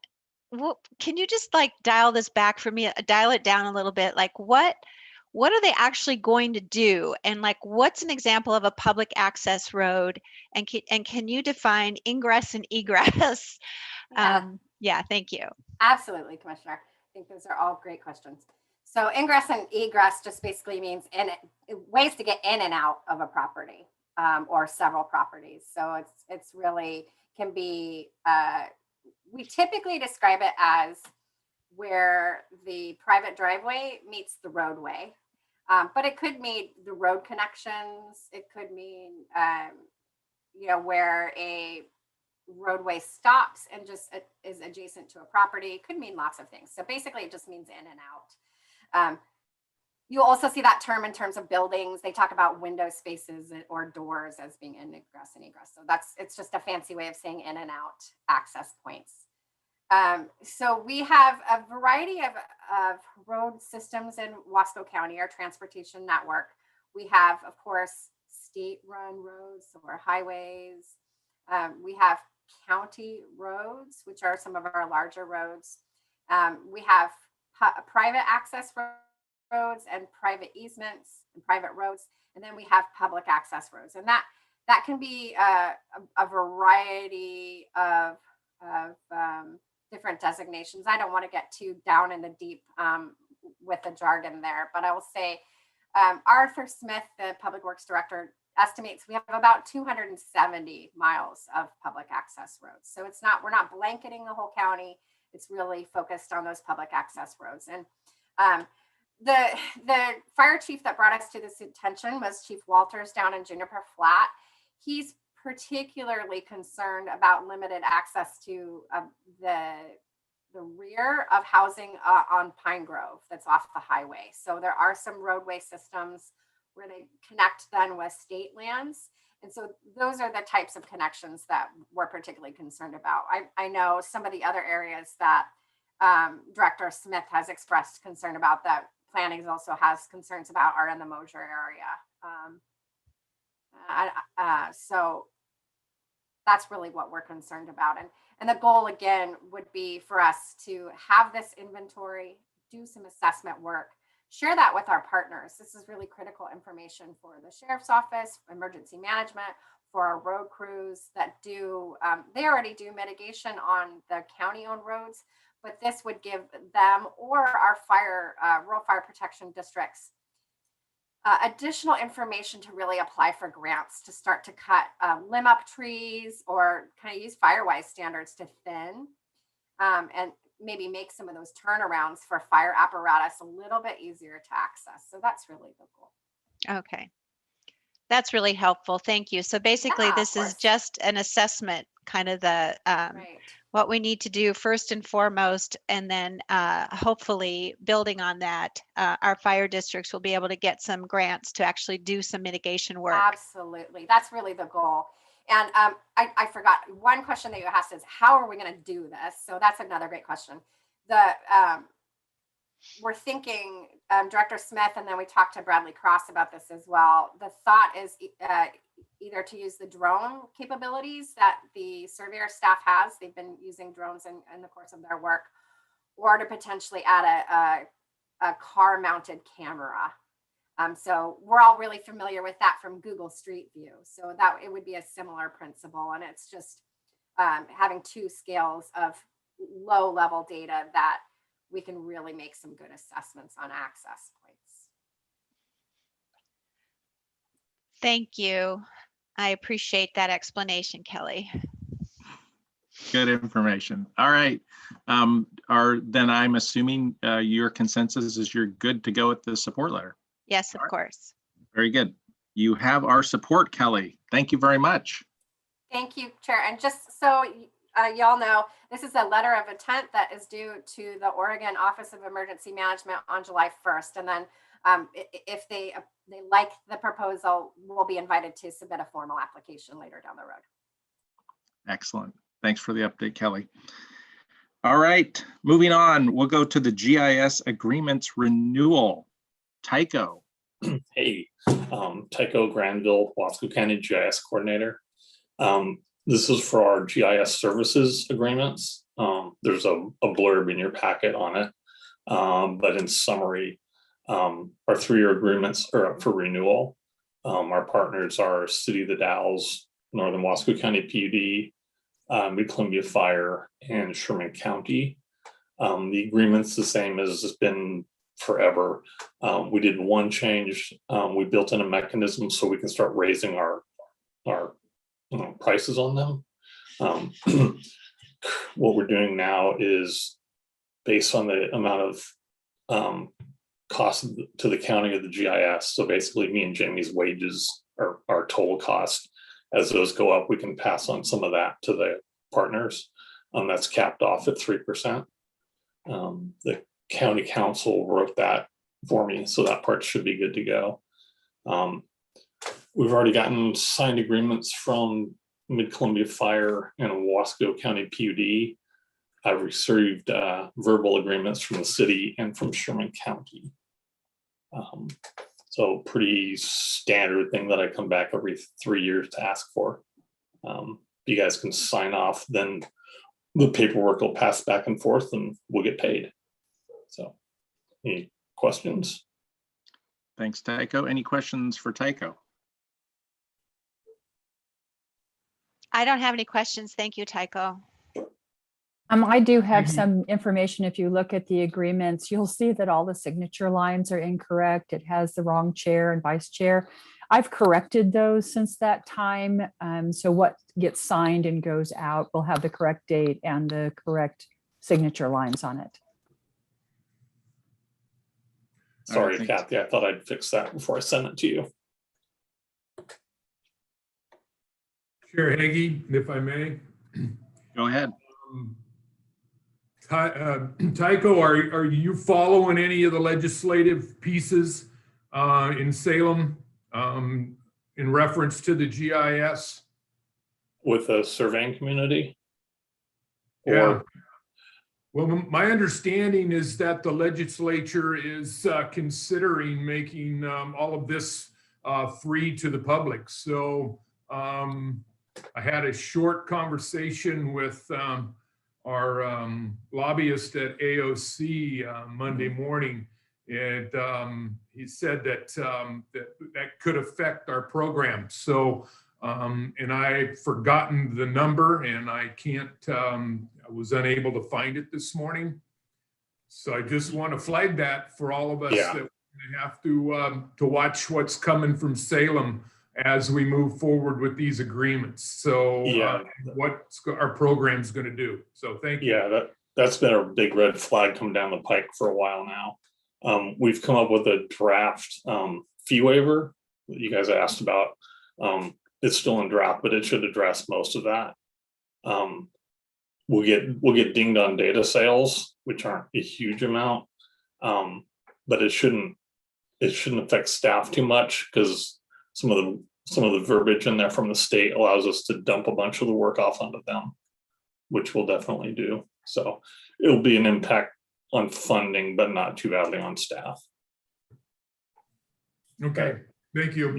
[SPEAKER 3] can you just like dial this back for me, dial it down a little bit? Like what are they actually going to do? And like, what's an example of a public access road? And can you define ingress and egress? Yeah, thank you.
[SPEAKER 10] Absolutely, Commissioner. I think those are all great questions. So ingress and egress just basically means ways to get in and out of a property or several properties. So it's really can be, we typically describe it as where the private driveway meets the roadway. But it could mean the road connections. It could mean, where a roadway stops and just is adjacent to a property. It could mean lots of things. So basically it just means in and out. You'll also see that term in terms of buildings. They talk about window spaces or doors as being ingress and egress. So it's just a fancy way of saying in and out access points. So we have a variety of road systems in Wasco County, our transportation network. We have, of course, state-run roads or highways. We have county roads, which are some of our larger roads. We have private access roads and private easements and private roads. And then we have public access roads. And that can be a variety of different designations. I don't want to get too down in the deep with the jargon there, but I will say Arthur Smith, the Public Works Director, estimates we have about 270 miles of public access roads. So we're not blanketing the whole county. It's really focused on those public access roads. And the fire chief that brought us to this attention was Chief Walters down in Juniper Flat. He's particularly concerned about limited access to the rear of housing on Pine Grove that's off the highway. So there are some roadway systems where they connect then with state lands. And so those are the types of connections that we're particularly concerned about. I know some of the other areas that Director Smith has expressed concern about, that planning also has concerns about, are in the Mosier area. So that's really what we're concerned about. And the goal, again, would be for us to have this inventory, do some assessment work, share that with our partners. This is really critical information for the sheriff's office, emergency management, for our road crews that do, they already do mitigation on the county-owned roads, but this would give them or our rural fire protection districts additional information to really apply for grants to start to cut limb up trees, or kind of use Firewise standards to thin and maybe make some of those turnarounds for fire apparatus a little bit easier to access. So that's really the goal.
[SPEAKER 3] Okay. That's really helpful. Thank you. So basically, this is just an assessment, kind of the
[SPEAKER 10] Right.
[SPEAKER 3] what we need to do first and foremost, and then hopefully building on that, our fire districts will be able to get some grants to actually do some mitigation work.
[SPEAKER 10] Absolutely. That's really the goal. And I forgot one question that you asked is, how are we going to do this? So that's another great question. We're thinking, Director Smith, and then we talked to Bradley Cross about this as well. The thought is either to use the drone capabilities that the surveyor staff has. They've been using drones in the course of their work, or to potentially add a car mounted camera. So we're all really familiar with that from Google Street View. So that it would be a similar principle. And it's just having two scales of low level data that we can really make some good assessments on access points.
[SPEAKER 3] Thank you. I appreciate that explanation, Kelly.
[SPEAKER 2] Good information. All right. Then I'm assuming your consensus is you're good to go with the support letter.
[SPEAKER 3] Yes, of course.
[SPEAKER 2] Very good. You have our support, Kelly. Thank you very much.
[SPEAKER 10] Thank you, Chair. And just so y'all know, this is a letter of intent that is due to the Oregon Office of Emergency Management on July 1st. And then if they like the proposal, we'll be invited to submit a formal application later down the road.
[SPEAKER 2] Excellent. Thanks for the update, Kelly. All right, moving on. We'll go to the GIS agreements renewal. Tycho.
[SPEAKER 11] Hey, Tycho Granville, Wasco County GIS coordinator. This is for our GIS services agreements. There's a blurb in your packet on it, but in summary, our 3-year agreements are up for renewal. Our partners are City of the Dalles, Northern Wasco County PUD, Mid-Columbia Fire, and Sherman County. The agreement's the same as it's been forever. We did one change. We built in a mechanism so we can start raising our prices on them. What we're doing now is based on the amount of cost to the county of the GIS. So basically me and Jamie's wages are our total cost. As those go up, we can pass on some of that to the partners. That's capped off at 3%. The county council wrote that for me, so that part should be good to go. We've already gotten signed agreements from Mid-Columbia Fire and Wasco County PUD. I've received verbal agreements from the city and from Sherman County. So pretty standard thing that I come back every 3 years to ask for. you guys can sign off, then the paperwork will pass back and forth and we'll get paid. So, any questions?
[SPEAKER 2] Thanks, Tycho. Any questions for Tycho?
[SPEAKER 3] I don't have any questions. Thank you, Tycho.
[SPEAKER 7] I do have
[SPEAKER 4] Mhm.
[SPEAKER 7] some information. If you look at the agreements, you'll see that all the signature lines are incorrect. It has the wrong chair and vice chair. I've corrected those since that time. So what gets signed and goes out will have the correct date and the correct signature lines on it.
[SPEAKER 2] All right,
[SPEAKER 11] Sorry,
[SPEAKER 2] thanks.
[SPEAKER 11] Kathy, I thought I'd fix that before I sent it to you.
[SPEAKER 4] Chair Hagee, if I may.
[SPEAKER 2] Go ahead.
[SPEAKER 4] Tycho, are you following any of the legislative pieces in Salem in reference to the GIS?
[SPEAKER 11] With a surveying community?
[SPEAKER 4] Yeah.
[SPEAKER 11] Or,
[SPEAKER 4] Well, my understanding is that the legislature is considering making all of this free to the public. So I had a short conversation with our lobbyist at AOC Monday morning. And he said that that could affect our program. So, and I've forgotten the number and I can't, I was unable to find it this morning. So I just want to flag that for all of us
[SPEAKER 11] Yeah.
[SPEAKER 4] that we have to watch what's coming from Salem as we move forward with these agreements. So
[SPEAKER 11] Yeah.
[SPEAKER 4] what our program's going to do. So thank you.
[SPEAKER 11] yeah, that's been a big red flag coming down the pike for a while now. We've come up with a draft fee waiver that you guys asked about. It's still in draft, but it should address most of that. We'll get dinged on data sales, which aren't a huge amount, but it shouldn't affect staff too much because some of the verbiage in there from the state allows us to dump a bunch of the work off onto them, which we'll definitely do. So it'll be an impact on funding, but not too badly on staff.
[SPEAKER 4] Okay, thank you.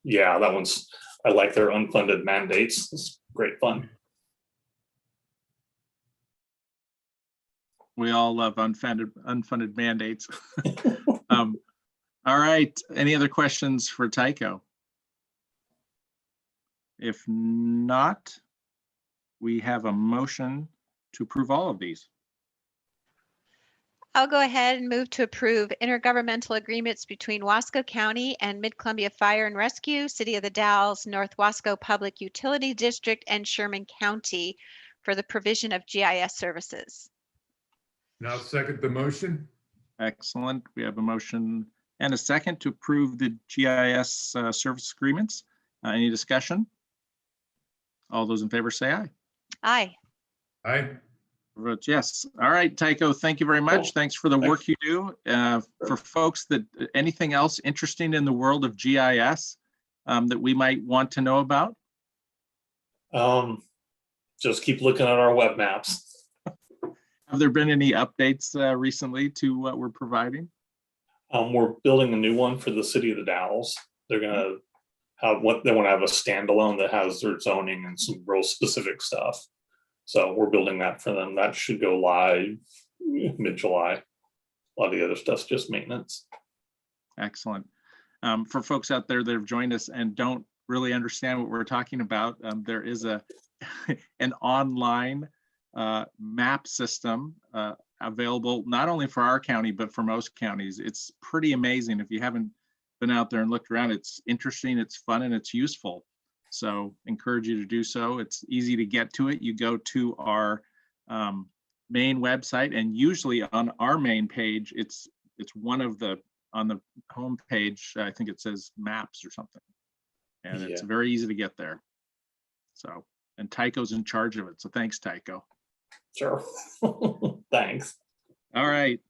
[SPEAKER 11] Yeah, that one's, I like their unfunded mandates. It's great fun.
[SPEAKER 2] We all love unfunded mandates. All right, any other questions for Tycho? If not, we have a motion to approve all of these.
[SPEAKER 3] I'll go ahead and move to approve intergovernmental agreements between Wasco County and Mid-Columbia Fire and Rescue, City of the Dalles, North Wasco Public Utility District, and Sherman County for the provision of GIS services.
[SPEAKER 4] Now second the motion.
[SPEAKER 2] Excellent. We have a motion and a second to approve the GIS service agreements. Any discussion? All those in favor say aye.
[SPEAKER 3] Aye.
[SPEAKER 4] Aye.
[SPEAKER 2] Votes yes. All right, Tycho, thank you very much.
[SPEAKER 11] Cool.
[SPEAKER 2] Thanks for the work you do. For folks that anything else interesting in the world of GIS that we might want to know about?
[SPEAKER 11] Just keep looking at our web maps.
[SPEAKER 2] Have there been any updates recently to what we're providing?
[SPEAKER 11] We're building a new one for the City of the Dalles. They're gonna have they want to have a standalone that has their zoning and some real specific stuff. So we're building that for them. That should go live mid-July. A lot of the other stuff's just maintenance.
[SPEAKER 2] Excellent. For folks out there that have joined us and don't really understand what we're talking about, there is an online map system available not only for our county, but for most counties. It's pretty amazing. If you haven't been out there and looked around, it's interesting, it's fun, and it's useful. So encourage you to do so. It's easy to get to it. You go to our main website, and usually on our main page, it's one of the, on the home page, I think it says maps or something. And it's
[SPEAKER 11] Yeah.
[SPEAKER 2] very easy to get there. So, and Tycho's in charge of it. So thanks, Tycho.
[SPEAKER 11] Sure. Thanks.
[SPEAKER 2] All right.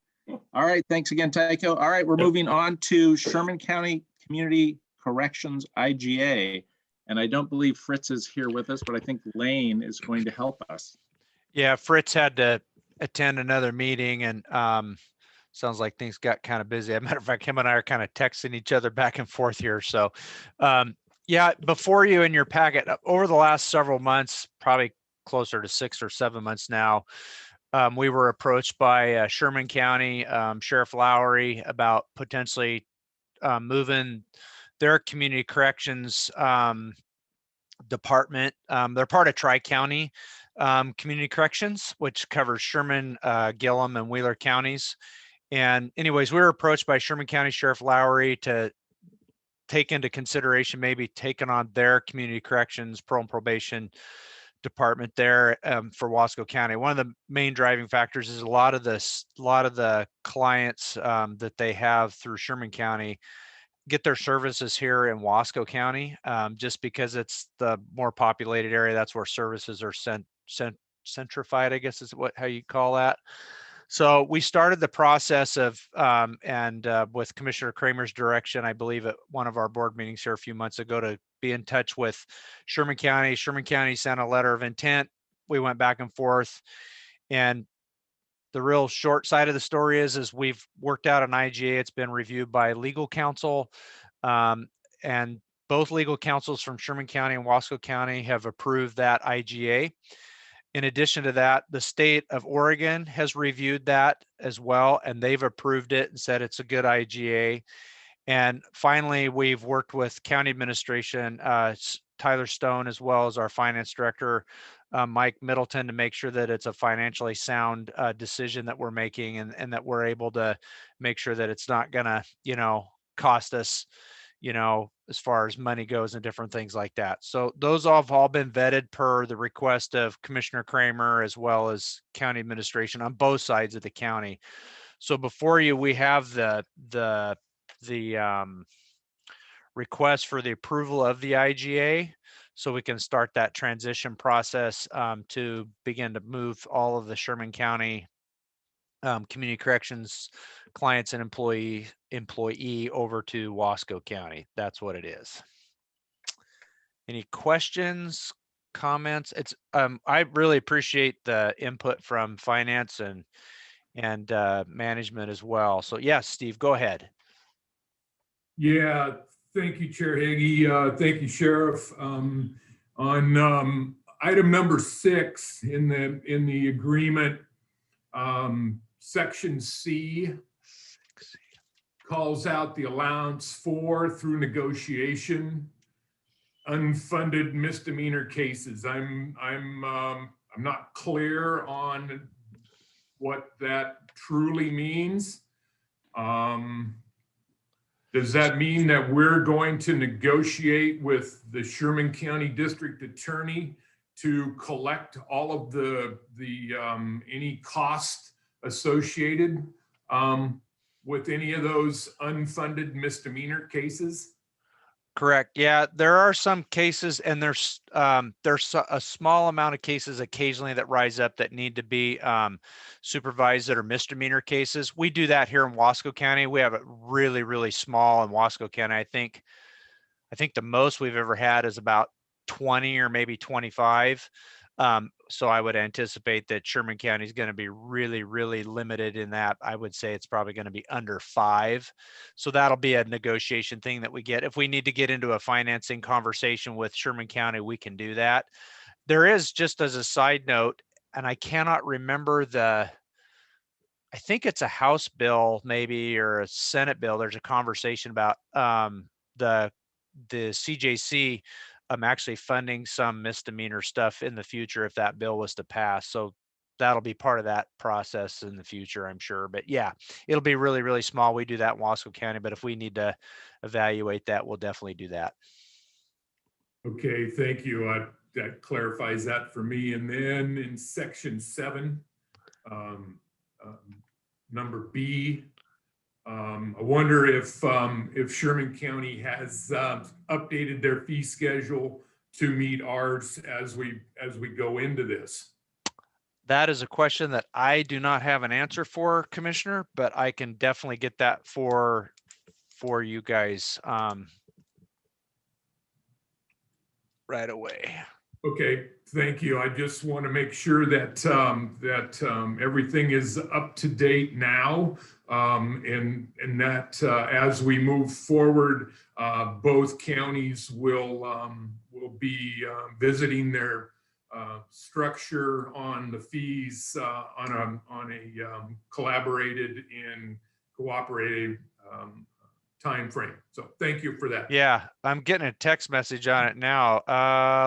[SPEAKER 2] All right. Thanks again, Tycho. All right. We're
[SPEAKER 11] Yep.
[SPEAKER 2] moving on to Sherman County Community Corrections IGA. And I don't believe Fritz is here with us, but I think Lane is going to help us.
[SPEAKER 9] Yeah, Fritz had to attend another meeting and sounds like things got kind of busy. As a matter of fact, him and I are kind of texting each other back and forth here. So Yeah, before you in your packet, over the last several months, probably closer to 6 or 7 months now, we were approached by Sherman County Sheriff Lowry about potentially moving their community corrections department. They're part of Tri-County Community Corrections, which covers Sherman, Gillum, and Wheeler counties. And anyways, we were approached by Sherman County Sheriff Lowry to take into consideration maybe taking on their community corrections, parole and probation department there for Wasco County. One of the main driving factors is a lot of the clients that they have through Sherman County get their services here in Wasco County, just because it's the more populated area. That's where services are centrified, I guess is how you call that. So we started the process of, with Commissioner Kramer's direction, I believe at one of our board meetings here a few months ago, to be in touch with Sherman County. Sherman County sent a letter of intent. We went back and forth, and the real short side of the story is we've worked out an IGA. It's been reviewed by legal counsel, and both legal counsels from Sherman County and Wasco County have approved that IGA. In addition to that, the state of Oregon has reviewed that as well, and they've approved it and said it's a good IGA. And finally, we've worked with county administration, Tyler Stone, as well as our finance director, Mike Middleton, to make sure that it's a financially sound decision that we're making, and that we're able to make sure that it's not gonna, cost us, as far as money goes and different things like that. So those have all been vetted per the request of Commissioner Kramer, as well as county administration on both sides of the county. So before you, we have the request for the approval of the IGA, so we can start that transition process to begin to move all of the Sherman County community corrections clients and employee over to Wasco County. That's what it is. Any questions, comments? It's I really appreciate the input from finance and management as well. So yes, Steve, go ahead.
[SPEAKER 4] Yeah, thank you, Chair Hagee. Thank you, Sheriff. On item number 6 in the agreement, section C calls out the allowance for, through negotiation, unfunded misdemeanor cases. I'm not clear on what that truly means. Does that mean that we're going to negotiate with the Sherman County District Attorney to collect all of the any cost associated with any of those unfunded misdemeanor cases?
[SPEAKER 9] Correct. Yeah, there are some cases, and there's a small amount of cases occasionally that rise up that need to be supervised that are misdemeanor cases. We do that here in Wasco County. We have it really, really small in Wasco County. I think the most we've ever had is about 20 or maybe 25. So I would anticipate that Sherman County is going to be really, really limited in that. I would say it's probably going to be under 5. So that'll be a negotiation thing that we get. If we need to get into a financing conversation with Sherman County, we can do that. There is, just as a side note, and I cannot remember I think it's a House bill maybe, or a Senate bill. There's a conversation about the CJC actually funding some misdemeanor stuff in the future if that bill was to pass. So that'll be part of that process in the future, I'm sure. But yeah, it'll be really, really small. We do that in Wasco County, but if we need to evaluate that, we'll definitely do that.
[SPEAKER 4] Okay, thank you. That clarifies that for me. And then in section 7, number B, I wonder if Sherman County has updated their fee schedule to meet ours as we go into this.
[SPEAKER 9] That is a question that I do not have an answer for, Commissioner, but I can definitely get that for you guys right away.
[SPEAKER 4] Okay, thank you. I just want to make sure that everything is up to date now, and that as we move forward, both counties will be visiting their structure on the fees on a collaborated and cooperative time frame. So thank you for that.
[SPEAKER 9] Yeah, I'm getting a text message on it now.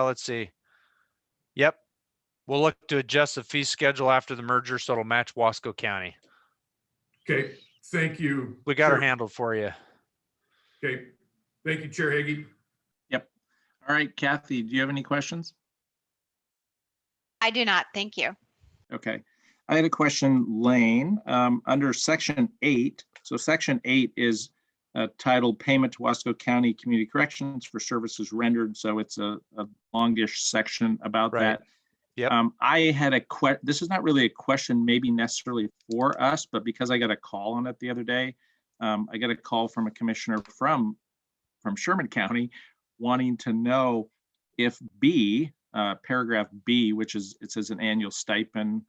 [SPEAKER 9] Let's see. Yep. We'll look to adjust the fee schedule after the merger so it'll match Wasco County.
[SPEAKER 4] Okay, thank you.
[SPEAKER 9] We got her
[SPEAKER 4] Chair.
[SPEAKER 9] handled for you.
[SPEAKER 4] Okay, thank you, Chair Hagee.
[SPEAKER 2] Yep. All right, Kathy, do you have any questions?
[SPEAKER 3] I do not. Thank you.
[SPEAKER 2] Okay. I had a question, Lane, under section 8. So section 8 is titled Payment to Wasco County Community Corrections for Services Rendered. So it's a longish section about
[SPEAKER 9] Right.
[SPEAKER 2] that.
[SPEAKER 9] Yep.
[SPEAKER 2] I had a this is not really a question maybe necessarily for us, but because I got a call on it the other day, I got a call from a commissioner from Sherman County wanting to know if B, paragraph B, which is, it says an annual stipend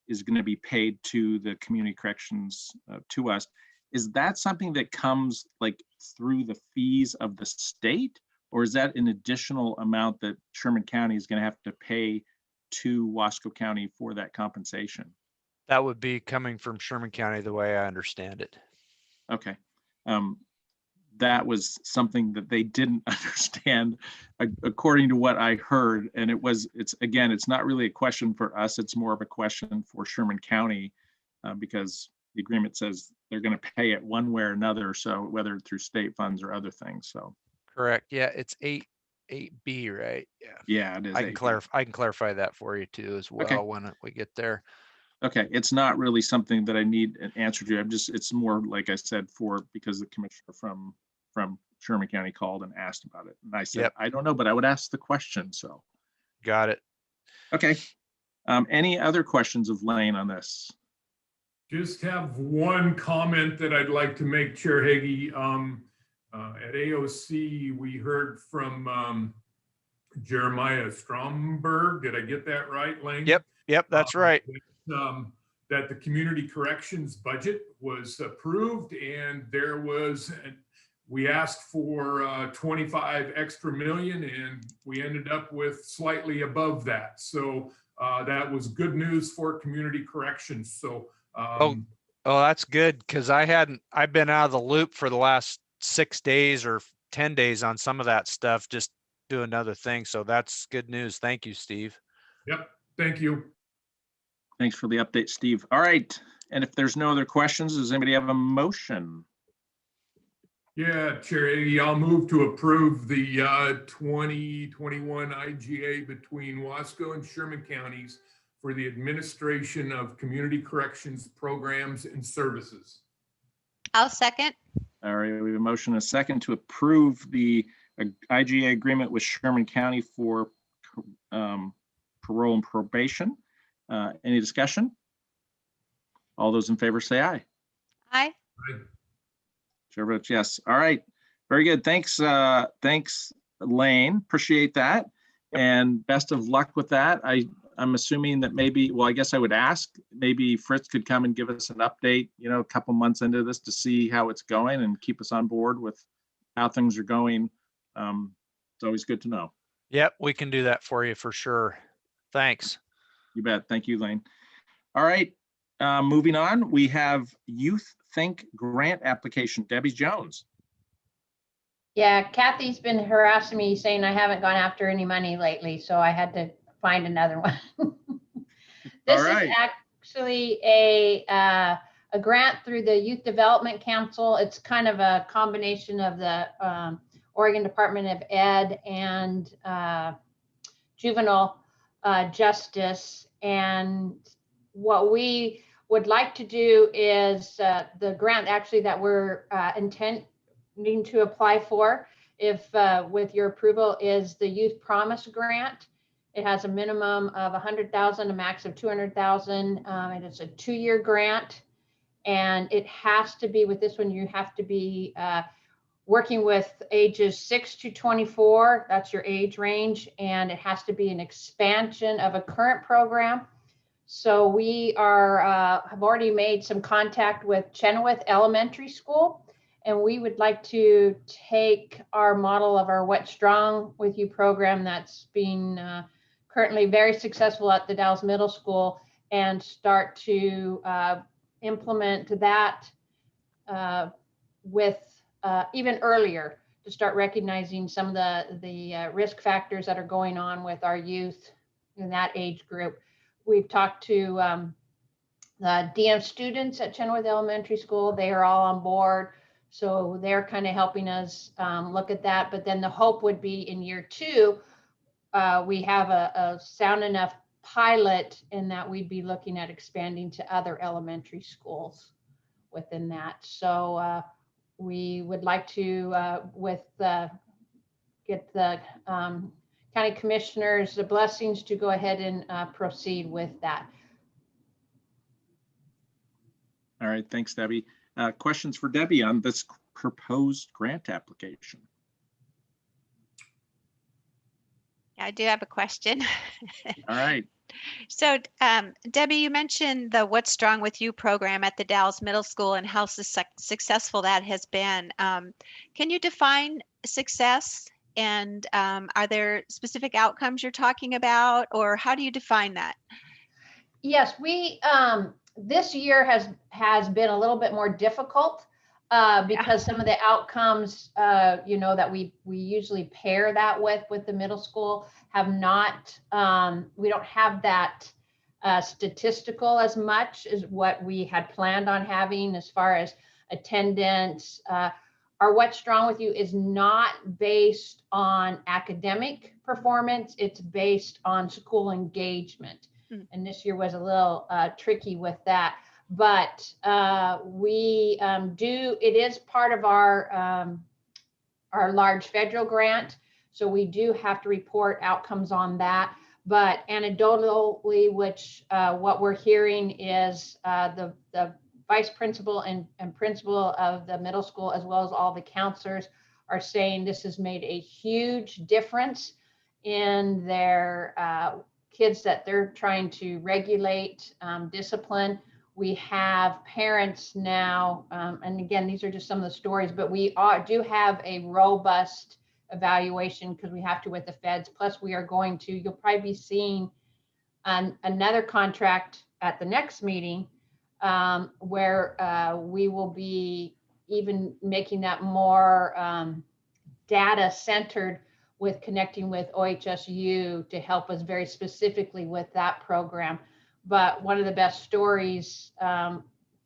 [SPEAKER 2] is going to be paid to the community corrections to us. Is that something that comes like through the fees of the state? Or is that an additional amount that Sherman County is going to have to pay to Wasco County for that compensation?
[SPEAKER 9] That would be coming from Sherman County, the way I understand it.
[SPEAKER 2] Okay. That was something that they didn't understand according to what I heard. And it's not really a question for us. It's more of a question for Sherman County because the agreement says they're going to pay it one way or another. So whether through state funds or other things. So.
[SPEAKER 9] Correct. Yeah, it's 8B, right? Yeah.
[SPEAKER 2] Yeah, it is.
[SPEAKER 9] I can clarify that for you too as well
[SPEAKER 2] Okay.
[SPEAKER 9] when we get there.
[SPEAKER 2] Okay, it's not really something that I need an answer to. It's more like I said because the commissioner from Sherman County called and asked about it. And I said,
[SPEAKER 9] Yep.
[SPEAKER 2] I don't know, but I would ask the question. So.
[SPEAKER 9] Got it.
[SPEAKER 2] Okay. Any other questions of Lane on this?
[SPEAKER 4] Just have one comment that I'd like to make, Chair Hagee. At AOC, we heard from Jeremiah Stromberg. Did I get that right, Lane?
[SPEAKER 9] Yep, that's right.
[SPEAKER 4] That the community corrections budget was approved and we asked for 25 extra million and we ended up with slightly above that. So that was good news for community corrections. So
[SPEAKER 9] Oh, that's good because I've been out of the loop for the last 6 days or 10 days on some of that stuff, just doing other things. So that's good news. Thank you, Steve.
[SPEAKER 4] Yep, thank you.
[SPEAKER 2] Thanks for the update, Steve. All right. And if there's no other questions, does anybody have a motion?
[SPEAKER 4] Yeah, Chair Hagee, I'll move to approve the 2021 IGA between Wasco and Sherman counties for the administration of community corrections programs and services.
[SPEAKER 3] I'll second.
[SPEAKER 2] All right, we have a motion and a second to approve the IGA agreement with Sherman County for parole and probation. Any discussion? All those in favor say aye.
[SPEAKER 3] Aye.
[SPEAKER 2] Chair votes yes. All right, very good. Thanks, Lane. Appreciate that, and best of luck with that. I'm assuming that maybe, well, I guess I would ask maybe Fritz could come and give us an update, a couple months into this to see how it's going and keep us on board with how things are going. It's always good to know.
[SPEAKER 9] Yep, we can do that for you for sure. Thanks.
[SPEAKER 2] You bet. Thank you, Lane. All right, moving on, we have Youth Think grant application. Debbie Jones.
[SPEAKER 12] Yeah, Kathy's been harassing me saying I haven't gone after any money lately, so I had to find another one. This is actually a grant through the Youth Development Council. It's kind of a combination of the Oregon Department of Ed and Juvenile Justice. And what we would like to do is the grant actually that we're intending to apply for, if with your approval, is the Youth Promise Grant. It has a minimum of 100,000, a max of 200,000, and it's a 2-year grant. And it has to be, with this one, you have to be working with ages 6 to 24, that's your age range, and it has to be an expansion of a current program. So we are have already made some contact with Chenoweth Elementary School, and we would like to take our model of our What's Strong With You program that's being currently very successful at the Dalles Middle School and start to implement that with even earlier, to start recognizing some of the risk factors that are going on with our youth in that age group. We've talked to the DM students at Chenoweth Elementary School. They are all on board. So they're kind of helping us look at that. But then the hope would be in year 2, we have a sound enough pilot in that we'd be looking at expanding to other elementary schools within that. So we would like to, get the county commissioners the blessings to go ahead and proceed with that.
[SPEAKER 2] All right, thanks, Debbie. Questions for Debbie on this proposed grant application?
[SPEAKER 3] I do have a question.
[SPEAKER 2] All right.
[SPEAKER 3] So, Debbie, you mentioned the What's Strong With You program at the Dalles Middle School and how successful that has been. Can you define success? And are there specific outcomes you're talking about, or how do you define that?
[SPEAKER 12] Yes, we this year has been a little bit more difficult because some of the outcomes, that we usually pair that with the middle school have not. We don't have that statistical as much as what we had planned on having as far as attendance. Our What's Strong With You is not based on academic performance. It's based on school engagement. And this year was a little tricky with that. But it is part of our large federal grant. So we do have to report outcomes on that. But anecdotally, what we're hearing is the vice principal and principal of the middle school, as well as all the counselors, are saying this has made a huge difference in their kids that they're trying to regulate, discipline. We have parents now, and again, these are just some of the stories, but we do have a robust evaluation because we have to with the feds. Plus, we are going to, you'll probably be seeing another contract at the next meeting where we will be even making that more data centered with connecting with OHSU to help us very specifically with that program. But one of the best stories,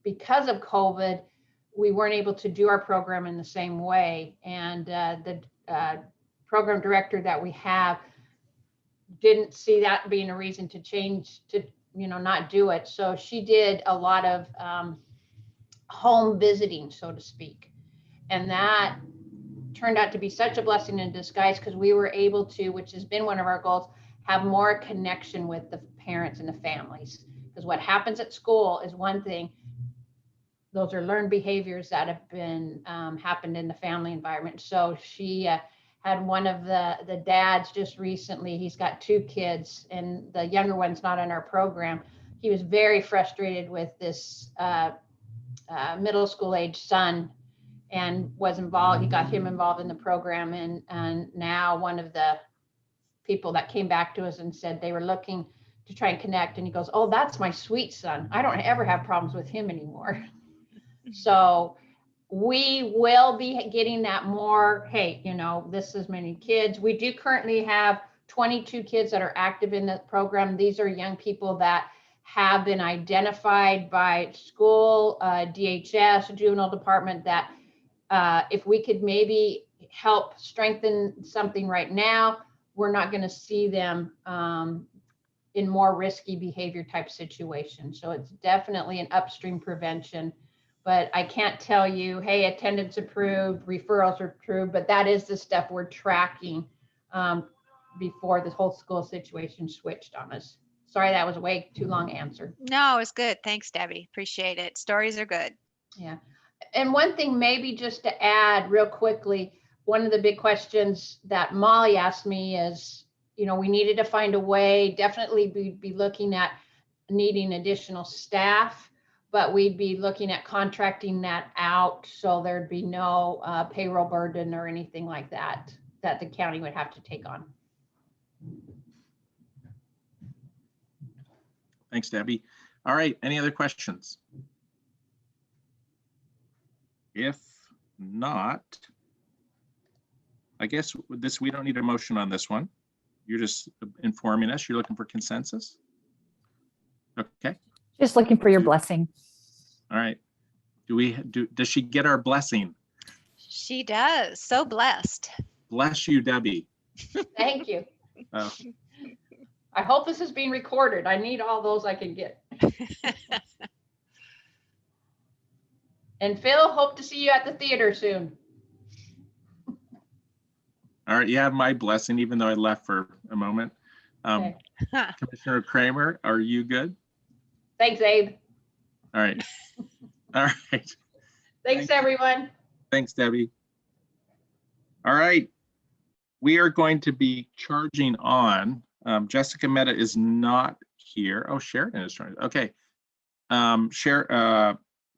[SPEAKER 12] because of COVID, we weren't able to do our program in the same way. And the program director that we have didn't see that being a reason to change, to not do it. So she did a lot of home visiting, so to speak. And that turned out to be such a blessing in disguise because we were able to, which has been one of our goals, have more connection with the parents and the families. Because what happens at school is one thing. Those are learned behaviors that have been happened in the family environment. So she had one of the dads just recently, he's got 2 kids and the younger one's not in our program. He was very frustrated with this middle school age son and was involved. He got him involved in the program. And now one of the people that came back to us and said they were looking to try and connect. And he goes, "Oh, that's my sweet son. I don't ever have problems with him anymore." So we will be getting that more, hey, this is many kids. We do currently have 22 kids that are active in the program. These are young people that have been identified by school, DHS, juvenile department, that if we could maybe help strengthen something right now, we're not going to see them in more risky behavior type situations. So it's definitely an upstream prevention. But I can't tell you, hey, attendance approved, referrals are approved, but that is the stuff we're tracking before this whole school situation switched on us. Sorry, that was a way too long answer.
[SPEAKER 3] No, it was good. Thanks, Debbie. Appreciate it. Stories are good.
[SPEAKER 12] Yeah. And one thing maybe just to add real quickly, one of the big questions that Molly asked me is, you know, we needed to find a way, definitely be looking at needing additional staff, but we'd be looking at contracting that out so there'd be no payroll burden or anything like that that the county would have to take on.
[SPEAKER 2] Thanks, Debbie. All right, any other questions? If not, I guess with this, we don't need a motion on this one. You're just informing us. You're looking for consensus? Okay.
[SPEAKER 7] Just looking for your blessing.
[SPEAKER 2] All right. Does she get our blessing?
[SPEAKER 3] She does. So blessed.
[SPEAKER 2] Bless you, Debbie.
[SPEAKER 12] Thank you. I hope this is being recorded. I need all those I can get. And Phil, hope to see you at the theater soon.
[SPEAKER 2] All right, you have my blessing, even though I left for a moment.
[SPEAKER 12] Okay.
[SPEAKER 2] Commissioner Kramer, are you good?
[SPEAKER 12] Thanks, Abe.
[SPEAKER 2] All right. All right.
[SPEAKER 12] Thanks, everyone.
[SPEAKER 2] Thanks, Debbie. All right. We are going to be charging on. Jessica Mehta is not here. Oh, Sheridan is trying. Okay.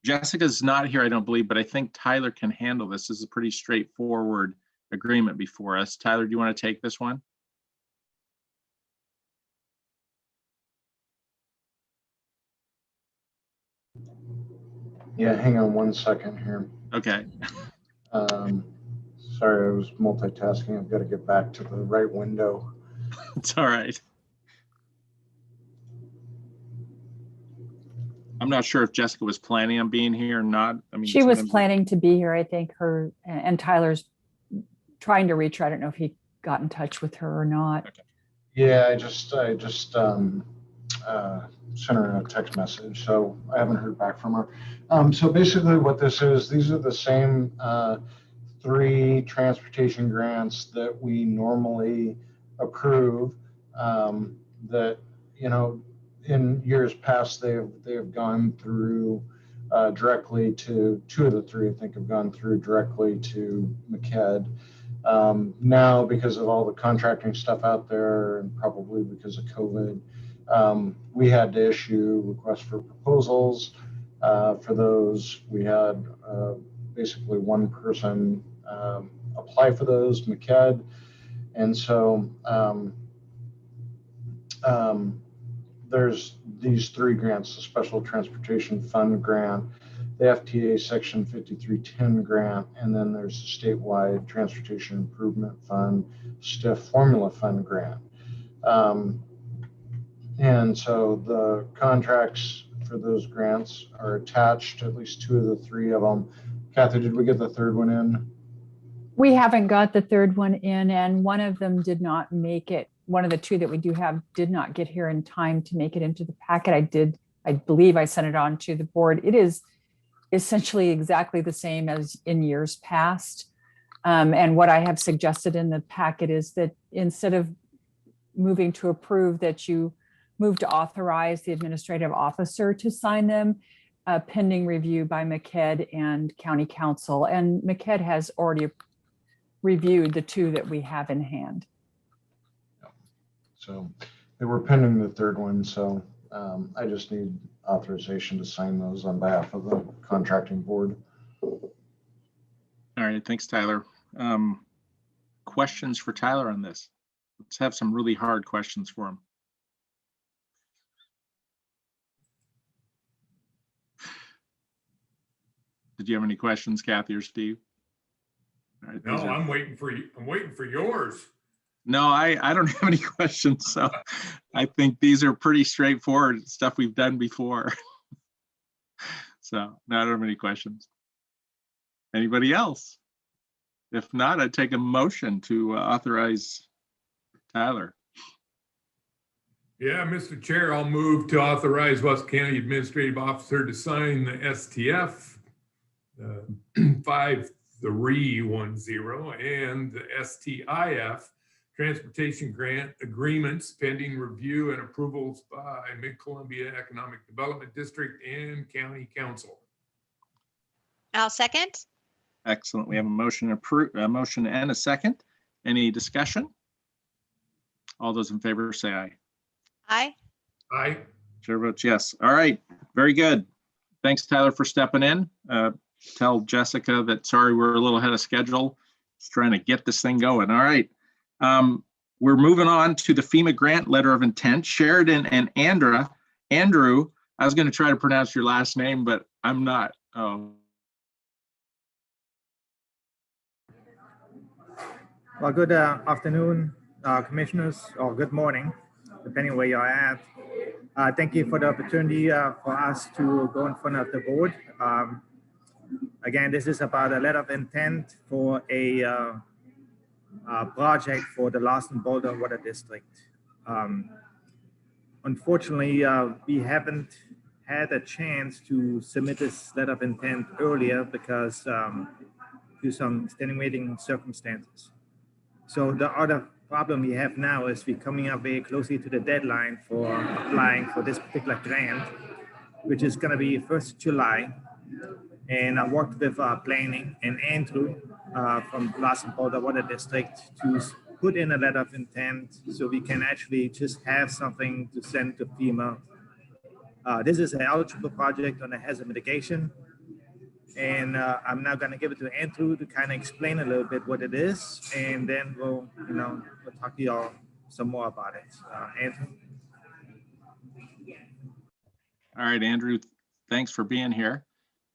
[SPEAKER 2] Jessica's not here, I don't believe, but I think Tyler can handle this. This is a pretty straightforward agreement before us. Tyler, do you want to take this one?
[SPEAKER 5] Yeah, hang on one second here.
[SPEAKER 2] Okay.
[SPEAKER 5] Sorry, I was multitasking. I've got to get back to the right window.
[SPEAKER 2] It's all right. I'm not sure if Jessica was planning on being here or not. I mean,
[SPEAKER 7] She was
[SPEAKER 2] sometimes-
[SPEAKER 7] planning to be here. I think her and Tyler's trying to reach her. I don't know if he got in touch with her or not.
[SPEAKER 2] Okay.
[SPEAKER 5] Yeah, I just sent her a text message, so I haven't heard back from her. So basically what this is, these are the same 3 transportation grants that we normally approve, that, you know, in years past, they have gone through directly to 2 of the 3, I think, have gone through directly to MCED. Now, because of all the contracting stuff out there, and probably because of COVID, we had to issue requests for proposals for those. We had basically one person apply for those, MCED. And so there's these 3 grants: the Special Transportation Fund grant, the FTA Section 5310 grant, and then there's the statewide Transportation Improvement Fund, STIF Formula Fund grant. And so the contracts for those grants are attached, at least 2 of the 3 of them. Kathy, did we get the 3rd one in?
[SPEAKER 7] We haven't got the 3rd one in, and one of them did not make it. One of the 2 that we do have did not get here in time to make it into the packet. I believe I sent it on to the board. It is essentially exactly the same as in years past. And what I have suggested in the packet is that instead of moving to approve, that you move to authorize the administrative officer to sign them, pending review by MCED and County Council. And MCED has already reviewed the 2 that we have in hand.
[SPEAKER 5] So they were pending the 3rd one. So I just need authorization to sign those on behalf of the contracting board.
[SPEAKER 2] All right, thanks, Tyler. Questions for Tyler on this? Let's have some really hard questions for him. Did you have any questions, Kathy or Steve? All right,
[SPEAKER 4] No, I'm waiting for you. I'm waiting for yours.
[SPEAKER 2] No, I don't have any questions. So I think these are pretty straightforward stuff we've done before. So no, I don't have any questions. Anybody else? If not, I'd take a motion to authorize Tyler.
[SPEAKER 4] Yeah, Mr. Chair, I'll move to authorize Wasco County Administrative Officer to sign the STF 5310 and the STIF Transportation Grant Agreements pending review and approvals by Mid-Columbia Economic Development District and County Council.
[SPEAKER 3] I'll second.
[SPEAKER 2] Excellent. We have a motion and a second. Any discussion? All those in favor say aye.
[SPEAKER 3] Aye.
[SPEAKER 4] Aye.
[SPEAKER 2] Chair votes yes. All right, very good. Thanks, Tyler, for stepping in. Tell Jessica that sorry we're a little ahead of schedule. Just trying to get this thing going. All right. We're moving on to the FEMA grant letter of intent. Sheridan and Andrew, I was going to try to pronounce your last name, but I'm not. Oh.
[SPEAKER 13] Well, good afternoon, commissioners, or good morning, depending where you're at. Thank you for the opportunity for us to go in front of the board. Again, this is about a letter of intent for a project for the Lost and Boulder Water District. Unfortunately, we haven't had a chance to submit this letter of intent earlier because due to some extenuating circumstances. So the other problem we have now is we're coming up very closely to the deadline for applying for this particular grant, which is going to be 1st July. And I worked with planning and Andrew from Lost and Boulder Water District to put in a letter of intent so we can actually just have something to send to FEMA. This is an eligible project on a hazard mitigation. And I'm now going to give it to Andrew to kind of explain a little bit what it is, and then we'll talk to y'all some more about it. Andrew.
[SPEAKER 2] All right, Andrew, thanks for being here.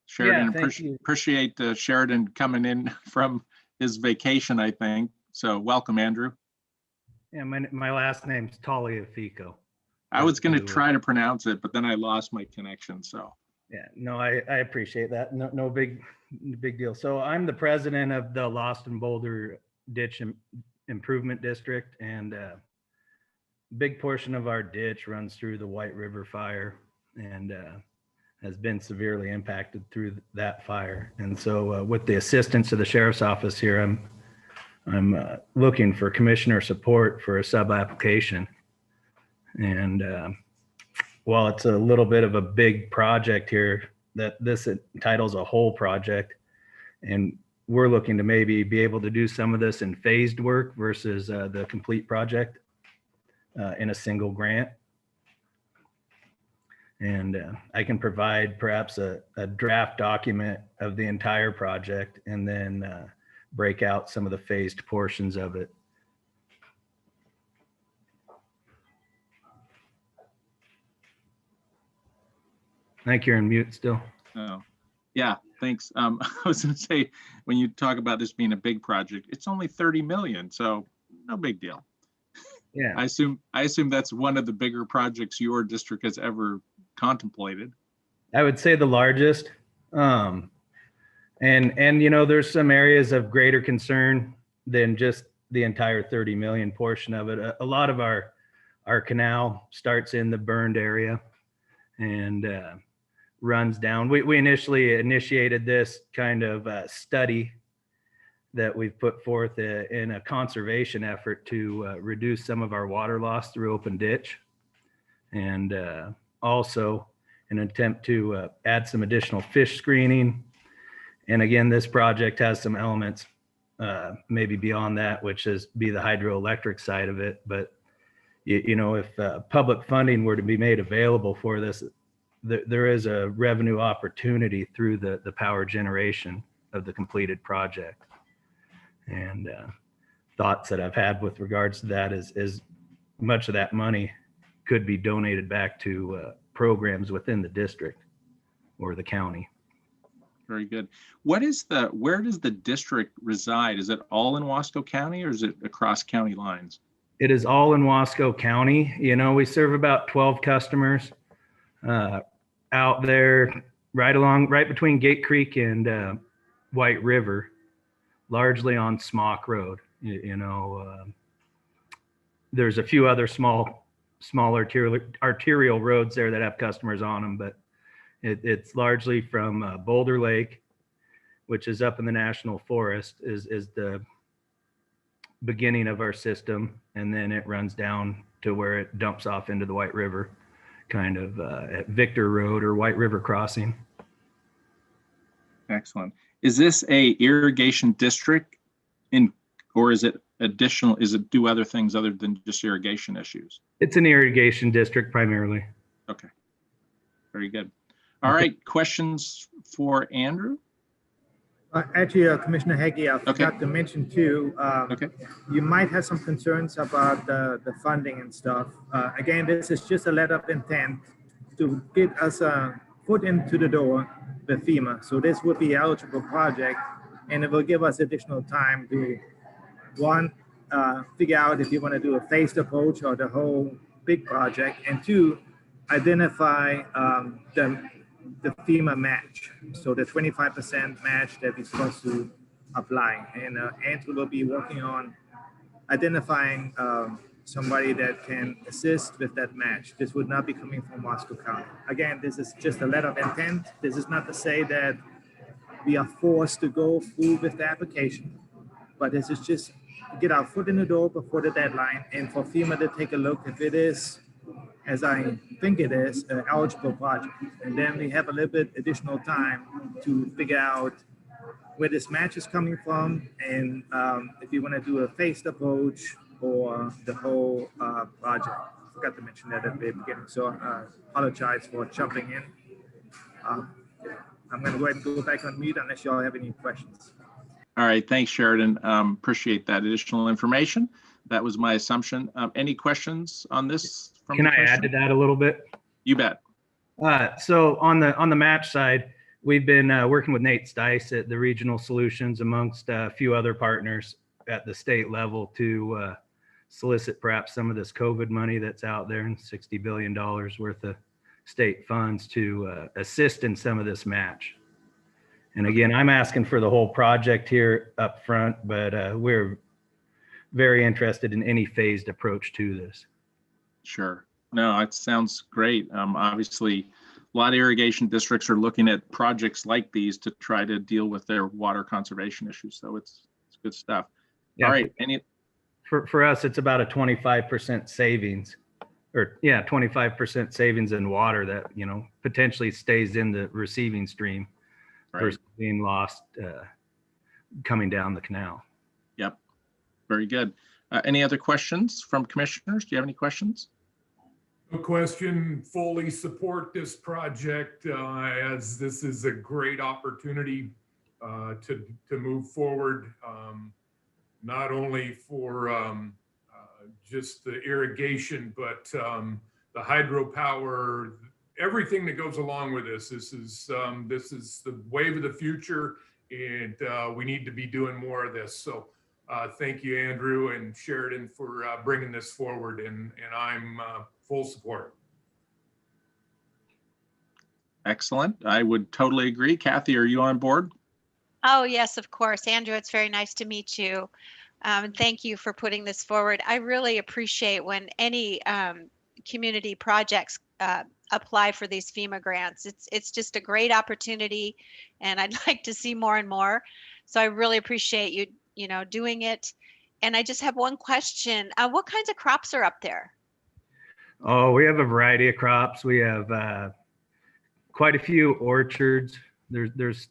[SPEAKER 2] Sheridan, appreciate Sheridan coming in from his vacation, I think. So welcome, Andrew.
[SPEAKER 14] Yeah, my last name's Taliafico.
[SPEAKER 2] I was going to try to pronounce it, but then I lost my connection, so.
[SPEAKER 14] Yeah, no, I appreciate that. No big deal. So I'm the president of the Lost and Boulder Ditch Improvement District, and a big portion of our ditch runs through the White River fire and has been severely impacted through that fire. And so with the assistance of the sheriff's office here, I'm looking for commissioner support for a sub-application. And while it's a little bit of a big project here, that this entitles a whole project, and we're looking to maybe be able to do some of this in phased work versus the complete project in a single grant. And I can provide perhaps a draft document of the entire project and then break out some of the phased portions of it. I think you're on mute still.
[SPEAKER 2] Oh, yeah, thanks. I was going to say, when you talk about this being a big project, it's only 30 million, so no big deal.
[SPEAKER 14] Yeah.
[SPEAKER 2] I assume that's one of the bigger projects your district has ever contemplated.
[SPEAKER 14] I would say the largest. And there's some areas of greater concern than just the entire 30 million portion of it. A lot of our canal starts in the burned area and runs down. We initially initiated this kind of study that we've put forth in a conservation effort to reduce some of our water loss through open ditch, and also an attempt to add some additional fish screening. And again, this project has some elements maybe beyond that, which is the hydroelectric side of it. But if public funding were to be made available for this, there is a revenue opportunity through the power generation of the completed project. And thoughts that I've had with regards to that is much of that money could be donated back to programs within the district or the county.
[SPEAKER 2] Very good. Where does the district reside? Is it all in Wasco County or is it across county lines?
[SPEAKER 14] It is all in Wasco County. We serve about 12 customers out there right between Gate Creek and White River, largely on Smock Road. There's a few other small arterial roads there that have customers on them, but it's largely from Boulder Lake, which is up in the National Forest, is the beginning of our system, and then it runs down to where it dumps off into the White River, kind of at Victor Road or White River Crossing.
[SPEAKER 2] Excellent. Is this a irrigation district or is it additional? Is it do other things other than just irrigation issues?
[SPEAKER 14] It's an irrigation district primarily.
[SPEAKER 2] Okay. Very good. All right. Questions for Andrew?
[SPEAKER 13] Actually, Commissioner Haggie, I forgot to mention too, you might have some concerns about the funding and stuff. Again, this is just a letter of intent to get us a foot into the door with FEMA. So this would be an eligible project, and it will give us additional time to, one, figure out if you want to do a phased approach or the whole big project, and two, identify the FEMA match. So the 25% match that we're supposed to apply. And Andrew will be working on identifying somebody that can assist with that match. This would not be coming from Wasco County. Again, this is just a letter of intent. This is not to say that we are forced to go through with the application, but this is just to get our foot in the door before the deadline and for FEMA to take a look if it is, as I think it is, an eligible project. And then we have a little bit additional time to figure out where this match is coming from and if you want to do a phased approach or the whole project. I forgot to mention that at the beginning, so I apologize for jumping in. I'm going to go ahead and go back on mute unless y'all have any questions.
[SPEAKER 2] All right, thanks, Sheridan. Appreciate that additional information. That was my assumption. Any questions on this?
[SPEAKER 14] Can I add to that a little bit?
[SPEAKER 2] You bet.
[SPEAKER 14] So on the match side, we've been working with Nate Stice at the Regional Solutions amongst a few other partners at the state level to solicit perhaps some of this COVID money that's out there and $60 billion worth of state funds to assist in some of this match. And again, I'm asking for the whole project here up front, but we're very interested in any phased approach to this.
[SPEAKER 2] Sure. No, it sounds great. Obviously, a lot of irrigation districts are looking at projects like these to try to deal with their water conservation issues. So it's good stuff.
[SPEAKER 14] Yeah.
[SPEAKER 2] All right.
[SPEAKER 14] For us, it's about a 25% savings, or 25% savings in water that, potentially stays in the receiving stream versus being lost coming down the canal.
[SPEAKER 2] Yep. Very good. Any other questions from commissioners? Do you have any questions?
[SPEAKER 4] No question. Fully support this project as this is a great opportunity to move forward, not only for just the irrigation, but the hydropower, everything that goes along with this. This is the wave of the future, and we need to be doing more of this. So thank you, Andrew and Sheridan, for bringing this forward, and I'm full support.
[SPEAKER 2] Excellent. I would totally agree. Kathy, are you on board?
[SPEAKER 3] Oh, yes, of course. Andrew, it's very nice to meet you. Thank you for putting this forward. I really appreciate when any community projects apply for these FEMA grants. It's just a great opportunity, and I'd like to see more and more. So I really appreciate you doing it. And I just have one question. What kinds of crops are up there?
[SPEAKER 14] Oh, we have a variety of crops. We have quite a few orchards. There's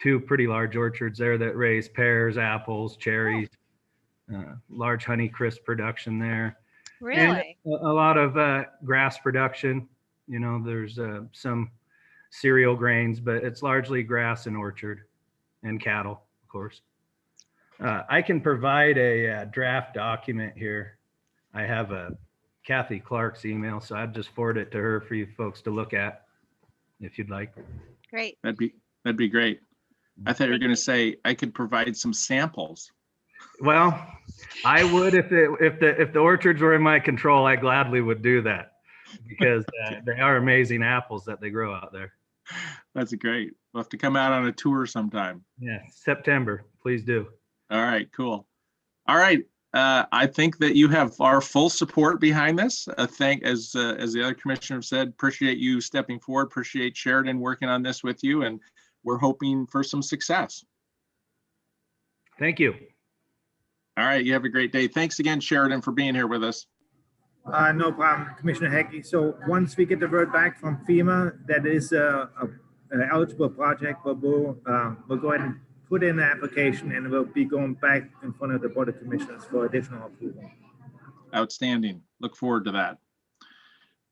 [SPEAKER 14] two pretty large orchards there that raise pears, apples, cherries, large Honeycrisp production there.
[SPEAKER 3] Really?
[SPEAKER 14] And a lot of grass production. There's some cereal grains, but it's largely grass and orchard and cattle, of course. I can provide a draft document here. I have a Kathy Clark's email, so I'd just forward it to her for you folks to look at if you'd like.
[SPEAKER 3] Great.
[SPEAKER 2] That'd be great. I thought you were going to say I could provide some samples.
[SPEAKER 14] Well, I would if the orchards were in my control. I gladly would do that because they are amazing apples that they grow out there.
[SPEAKER 2] That's great. We'll have to come out on a tour sometime.
[SPEAKER 14] Yeah, September, please do.
[SPEAKER 2] All right, cool. All right. I think that you have our full support behind this. As the other commissioner said, appreciate you stepping forward, appreciate Sheridan working on this with you, and we're hoping for some success.
[SPEAKER 14] Thank you.
[SPEAKER 2] All right, you have a great day. Thanks again, Sheridan, for being here with us.
[SPEAKER 13] No problem, Commissioner Haggie. So once we get the word back from FEMA, that is a eligible project, but we'll go ahead and put in the application, and we'll be going back in front of the Board of Commissioners for additional approval.
[SPEAKER 2] Outstanding. Look forward to that.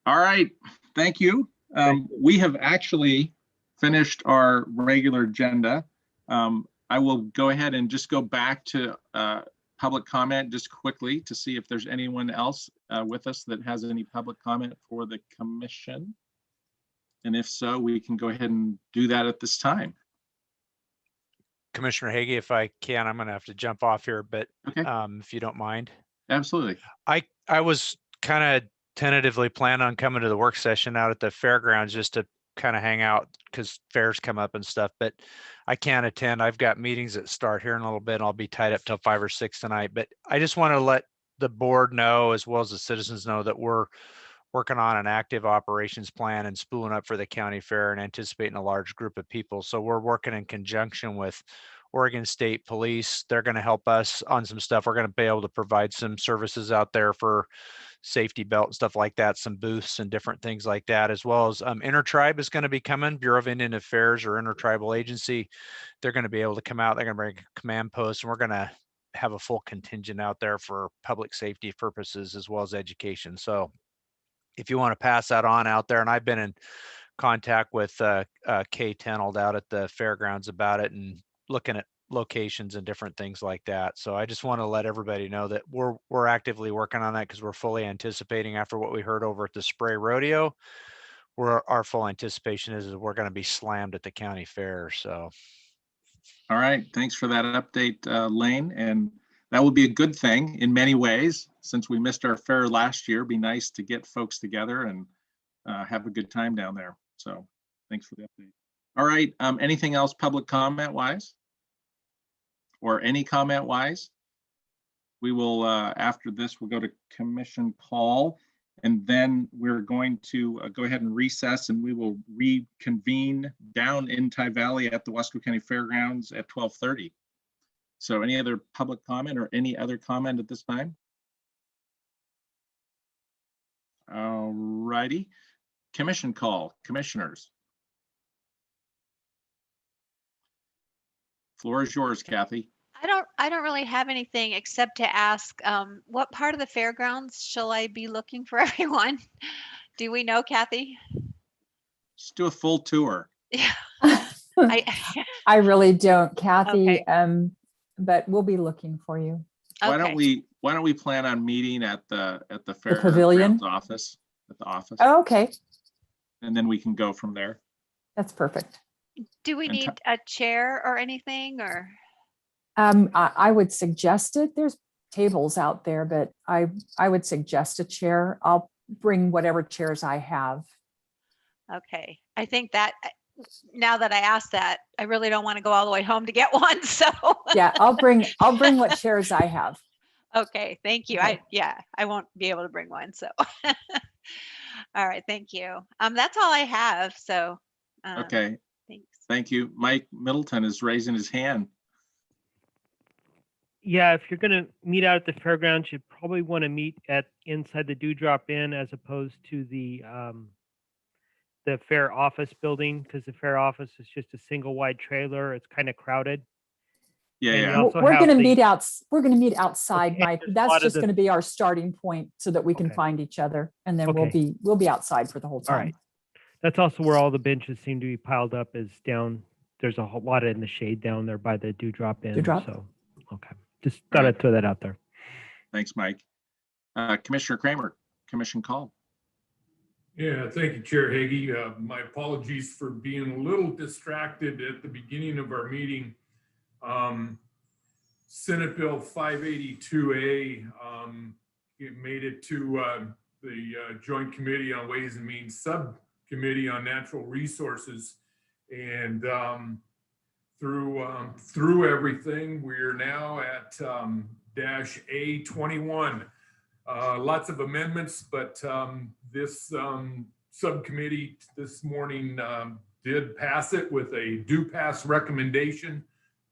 [SPEAKER 2] All right. Thank you.
[SPEAKER 13] Thank you.
[SPEAKER 2] We have actually finished our regular agenda. I will go ahead and just go back to public comment just quickly to see if there's anyone else with us that has any public comment for the commission. And if so, we can go ahead and do that at this time.
[SPEAKER 9] Commissioner Hagee, if I can, I'm going to have to jump off here, but
[SPEAKER 2] Okay.
[SPEAKER 9] if you don't mind.
[SPEAKER 2] Absolutely.
[SPEAKER 9] I was kind of tentatively planning on coming to the work session out at the fairgrounds just to kind of hang out because fairs come up and stuff, but I can't attend. I've got meetings that start here in a little bit and I'll be tied up till 5 or 6 tonight. But I just want to let the board know, as well as the citizens know, that we're working on an active operations plan and spooling up for the county fair and anticipating a large group of people. So we're working in conjunction with Oregon State Police. They're going to help us on some stuff. We're going to be able to provide some services out there for safety belt and stuff like that, some booths and different things like that, as well as Intertribe is going to be coming, Bureau of Indian Affairs or Intertribal Agency. They're going to be able to come out. They're going to bring a command post, and we're going to have a full contingent out there for public safety purposes as well as education. So if you want to pass that on out there, and I've been in contact with Kay Tenold out at the fairgrounds about it and looking at locations and different things like that. So I just want to let everybody know that we're actively working on that because we're fully anticipating, after what we heard over at the Spray Rodeo, our full anticipation is we're going to be slammed at the county fair. So.
[SPEAKER 2] All right. Thanks for that update, Lane. And that will be a good thing in many ways. Since we missed our fair last year, be nice to get folks together and have a good time down there. So thanks for the update. All right. Anything else public comment wise? Or any comment wise? We will, after this, we'll go to commission call, and then we're going to go ahead and recess, and we will reconvene down in Tide Valley at the Wasco County Fairgrounds at 12:30. So any other public comment or any other comment at this time? All righty. Commission call, commissioners. Floor is yours, Kathy.
[SPEAKER 3] I don't really have anything except to ask, what part of the fairgrounds shall I be looking for everyone? Do we know, Kathy?
[SPEAKER 2] Just do a full tour.
[SPEAKER 3] Yeah.
[SPEAKER 7] I really don't, Kathy,
[SPEAKER 3] Okay.
[SPEAKER 7] but we'll be looking for you.
[SPEAKER 2] Why
[SPEAKER 3] Okay.
[SPEAKER 2] don't we plan on meeting at the fairgrounds
[SPEAKER 7] pavilion?
[SPEAKER 2] office, at the office,
[SPEAKER 7] Oh, okay,
[SPEAKER 2] and then we can go from there.
[SPEAKER 7] that's perfect.
[SPEAKER 3] Do we
[SPEAKER 2] And
[SPEAKER 3] need a chair or anything, or?
[SPEAKER 7] I would suggest it. There's tables out there, but I would suggest a chair. I'll bring whatever chairs I have.
[SPEAKER 3] Okay. I think that now that I asked that, I really don't want to go all the way home to get one. So
[SPEAKER 7] Yeah, I'll bring what chairs I have.
[SPEAKER 3] okay. Thank you.
[SPEAKER 7] Okay.
[SPEAKER 3] I won't be able to bring one. So all right. Thank you. That's all I have. So
[SPEAKER 2] Okay,
[SPEAKER 3] thanks.
[SPEAKER 2] thank you. Mike Middleton is raising his hand.
[SPEAKER 15] Yeah, if you're going to meet out at the fairgrounds, you probably want to meet inside the Dewdrop Inn as opposed to the fair office building, because the fair office is just a single wide trailer. It's kind of crowded.
[SPEAKER 2] Yeah,
[SPEAKER 15] And you
[SPEAKER 2] yeah.
[SPEAKER 15] also
[SPEAKER 7] We're
[SPEAKER 15] have
[SPEAKER 7] going to
[SPEAKER 15] the-
[SPEAKER 7] meet out. We're going to meet outside,
[SPEAKER 15] Okay,
[SPEAKER 7] Mike.
[SPEAKER 15] there's a
[SPEAKER 7] That's
[SPEAKER 15] lot of
[SPEAKER 7] just
[SPEAKER 15] the-
[SPEAKER 7] going to be our starting point so that we can
[SPEAKER 15] Okay.
[SPEAKER 7] find each other, and then
[SPEAKER 15] Okay.
[SPEAKER 7] we'll be outside for the whole time.
[SPEAKER 15] All right. That's also where all the benches seem to be piled up, is down. There's a whole lot in the shade down there by the Dewdrop Inn.
[SPEAKER 7] Dewdrop?
[SPEAKER 15] So, okay. Just thought I'd throw that out there.
[SPEAKER 2] Thanks, Mike. Commissioner Kramer, commission call.
[SPEAKER 4] Yeah, thank you, Chair Hagee. My apologies for being a little distracted at the beginning of our meeting. Senate Bill 582A, it made it to the Joint Committee on Ways and Means Subcommittee on Natural Resources. And through everything, we're now at dash A21. Lots of amendments, but this subcommittee this morning did pass it with a do pass recommendation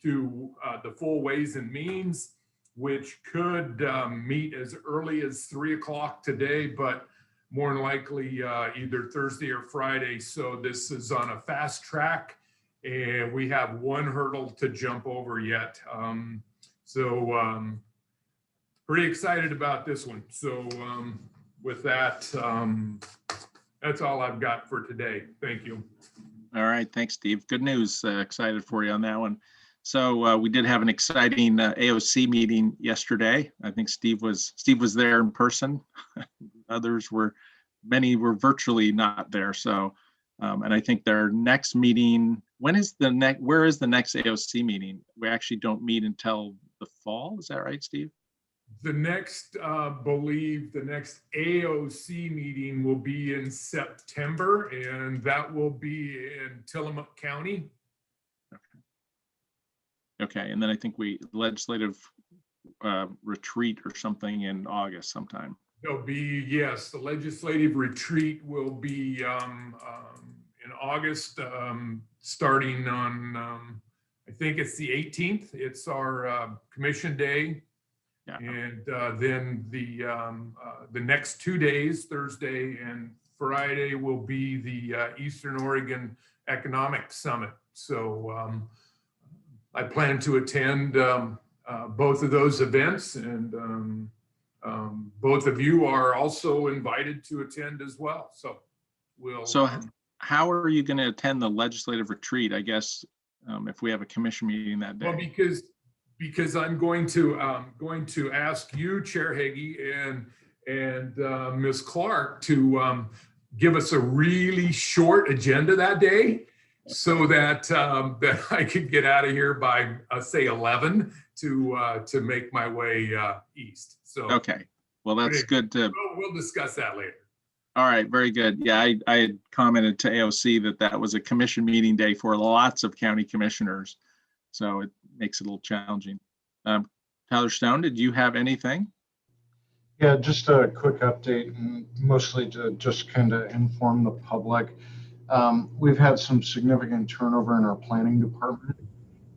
[SPEAKER 4] to the full Ways and Means, which could meet as early as 3 o'clock today, but more than likely either Thursday or Friday. So this is on a fast track, and we have one hurdle to jump over yet. Pretty excited about this one. So with that, that's all I've got for today. Thank you.
[SPEAKER 2] All right, thanks, Steve. Good news. Excited for you on that one. So we did have an exciting AOC meeting yesterday. I think Steve was there in person. Many were virtually not there. So, and I think their next meeting, where is the next AOC meeting? We actually don't meet until the fall. Is that right, Steve?
[SPEAKER 4] The next AOC meeting will be in September, and that will be in Tillamook County.
[SPEAKER 2] Okay, and then I think legislative retreat or something in August sometime.
[SPEAKER 4] There'll be, yes, the legislative retreat will be in August, starting on, I think it's the 18th. It's our commission day. Yeah. And then the next 2 days, Thursday and Friday, will be the Eastern Oregon Economic Summit. So I plan to attend both of those events, and both of you are also invited to attend as well. So
[SPEAKER 2] how are you going to attend the legislative retreat? I guess if we have a commission meeting that day.
[SPEAKER 4] Well, because I'm going to ask you, Chair Hagee, and Ms. Clark to give us a really short agenda that day, so that I could get out of here by say 11 to make my way east. So
[SPEAKER 2] okay, well, that's good to.
[SPEAKER 4] We'll discuss that later.
[SPEAKER 2] All right, very good. Yeah, I had commented to AOC that was a commission meeting day for lots of county commissioners, so it makes it a little challenging. Tyler Stone, did you have anything?
[SPEAKER 5] Yeah, just a quick update, and mostly to just kind of inform the public. We've had some significant turnover in our planning department,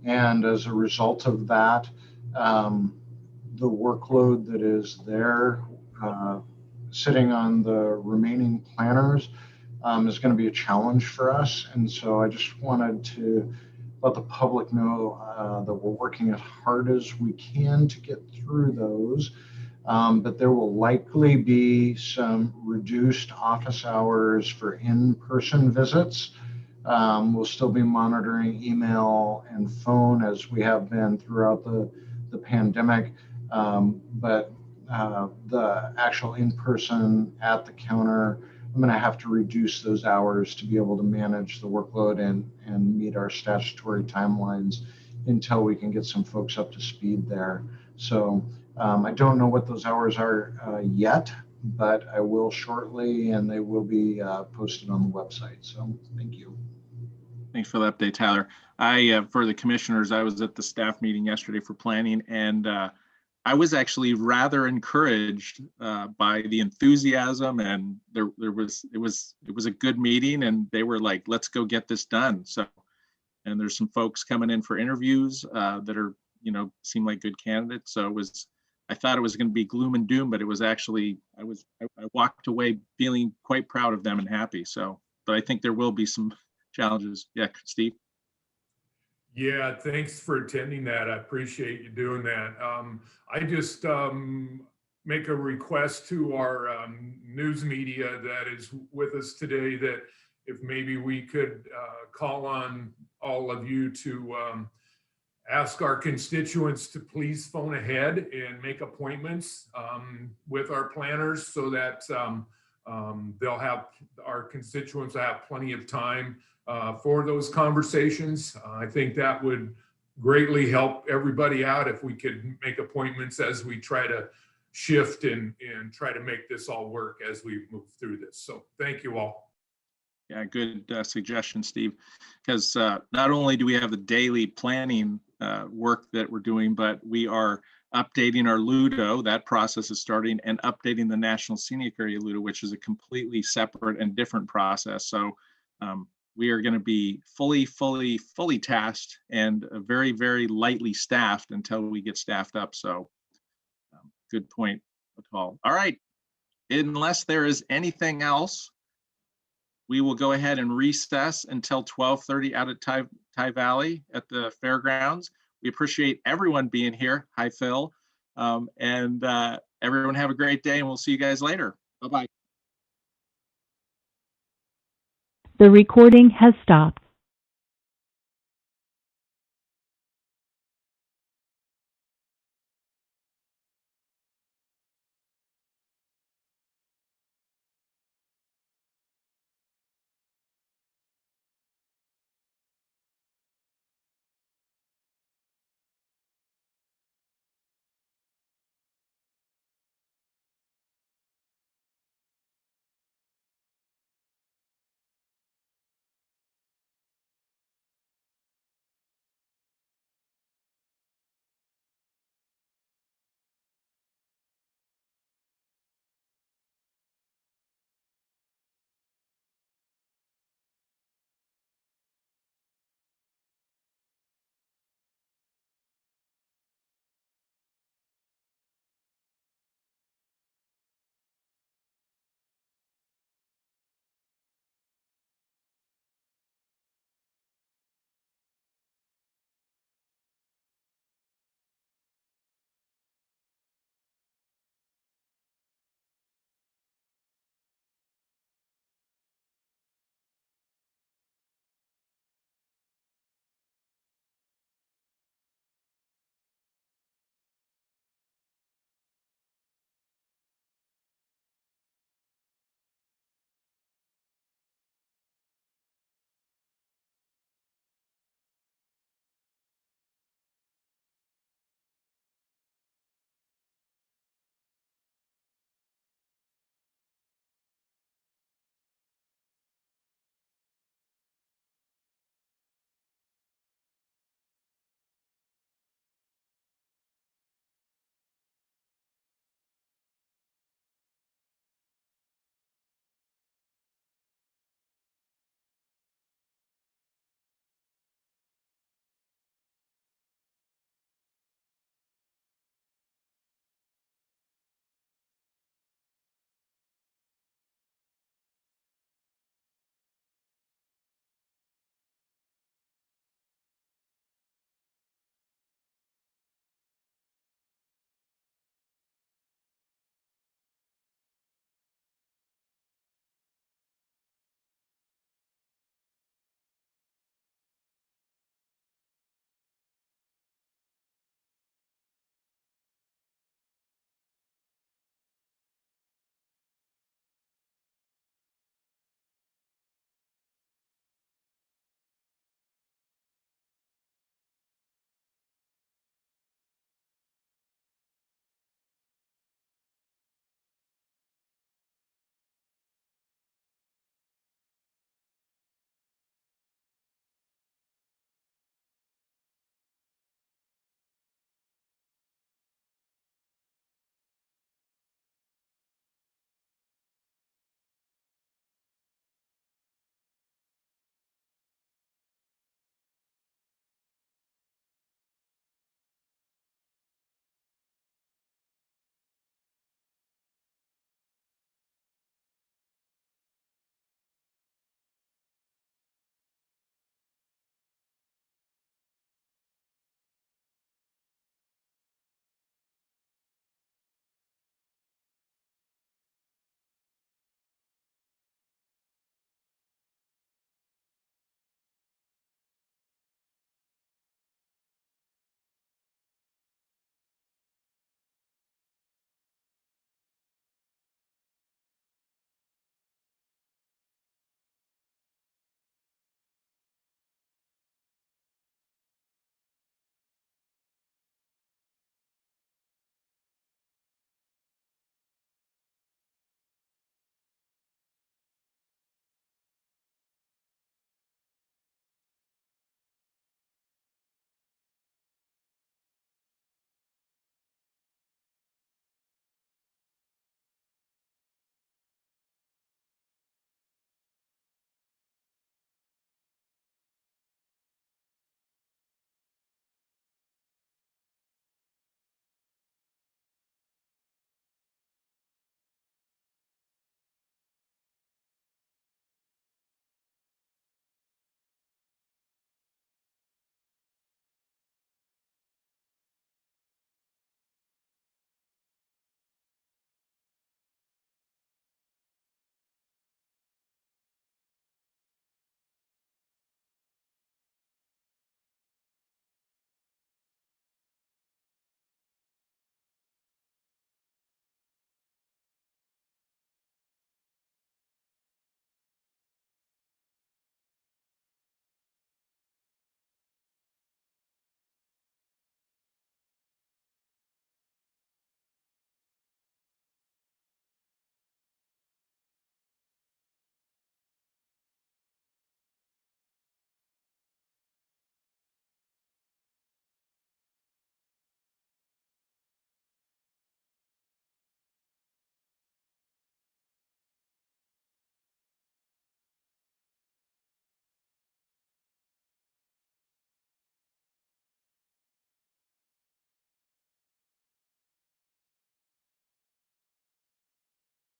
[SPEAKER 5] and as a result of that, the workload that is there sitting on the remaining planners is going to be a challenge for us. And so I just wanted to let the public know that we're working as hard as we can to get through those. But there will likely be some reduced office hours for in-person visits. We'll still be monitoring email and phone as we have been throughout the pandemic. But the actual in-person at the counter, I'm going to have to reduce those hours to be able to manage the workload and meet our statutory timelines until we can get some folks up to speed there. So I don't know what those hours are yet, but I will shortly, and they will be posted on the website. So thank you.
[SPEAKER 2] Thanks for the update, Tyler. For the commissioners, I was at the staff meeting yesterday for planning, and I was actually rather encouraged by the enthusiasm, and it was a good meeting, and they were like, let's go get this done. So, and there's some folks coming in for interviews that are, seem like good candidates. So I thought it was going to be gloom and doom, but it was actually, I walked away feeling quite proud of them and happy. So, but I think there will be some challenges. Yeah, Steve.
[SPEAKER 4] Yeah, thanks for attending that. I appreciate you doing that. I just make a request to our news media that is with us today that if maybe we could call on all of you to ask our constituents to please phone ahead and make appointments with our planners, so that our constituents will have plenty of time for those conversations. I think that would greatly help everybody out if we could make appointments as we try to shift and try to make this all work as we move through this. So thank you all.
[SPEAKER 2] Yeah, good suggestion, Steve, because not only do we have the daily planning work that we're doing, but we are updating our LUDO. That process is starting, and updating the National Scenic Area LUDO, which is a completely separate and different process. So we are going to be fully tasked and very, very lightly staffed until we get staffed up. So good point, Paul. All right. unless there is anything else, we will go ahead and recess until 12:30 out at Ty Valley at the fairgrounds. We appreciate everyone being here. Hi, Phil. And everyone have a great day, and we'll see you guys later. Bye-bye.
[SPEAKER 16] The recording has stopped.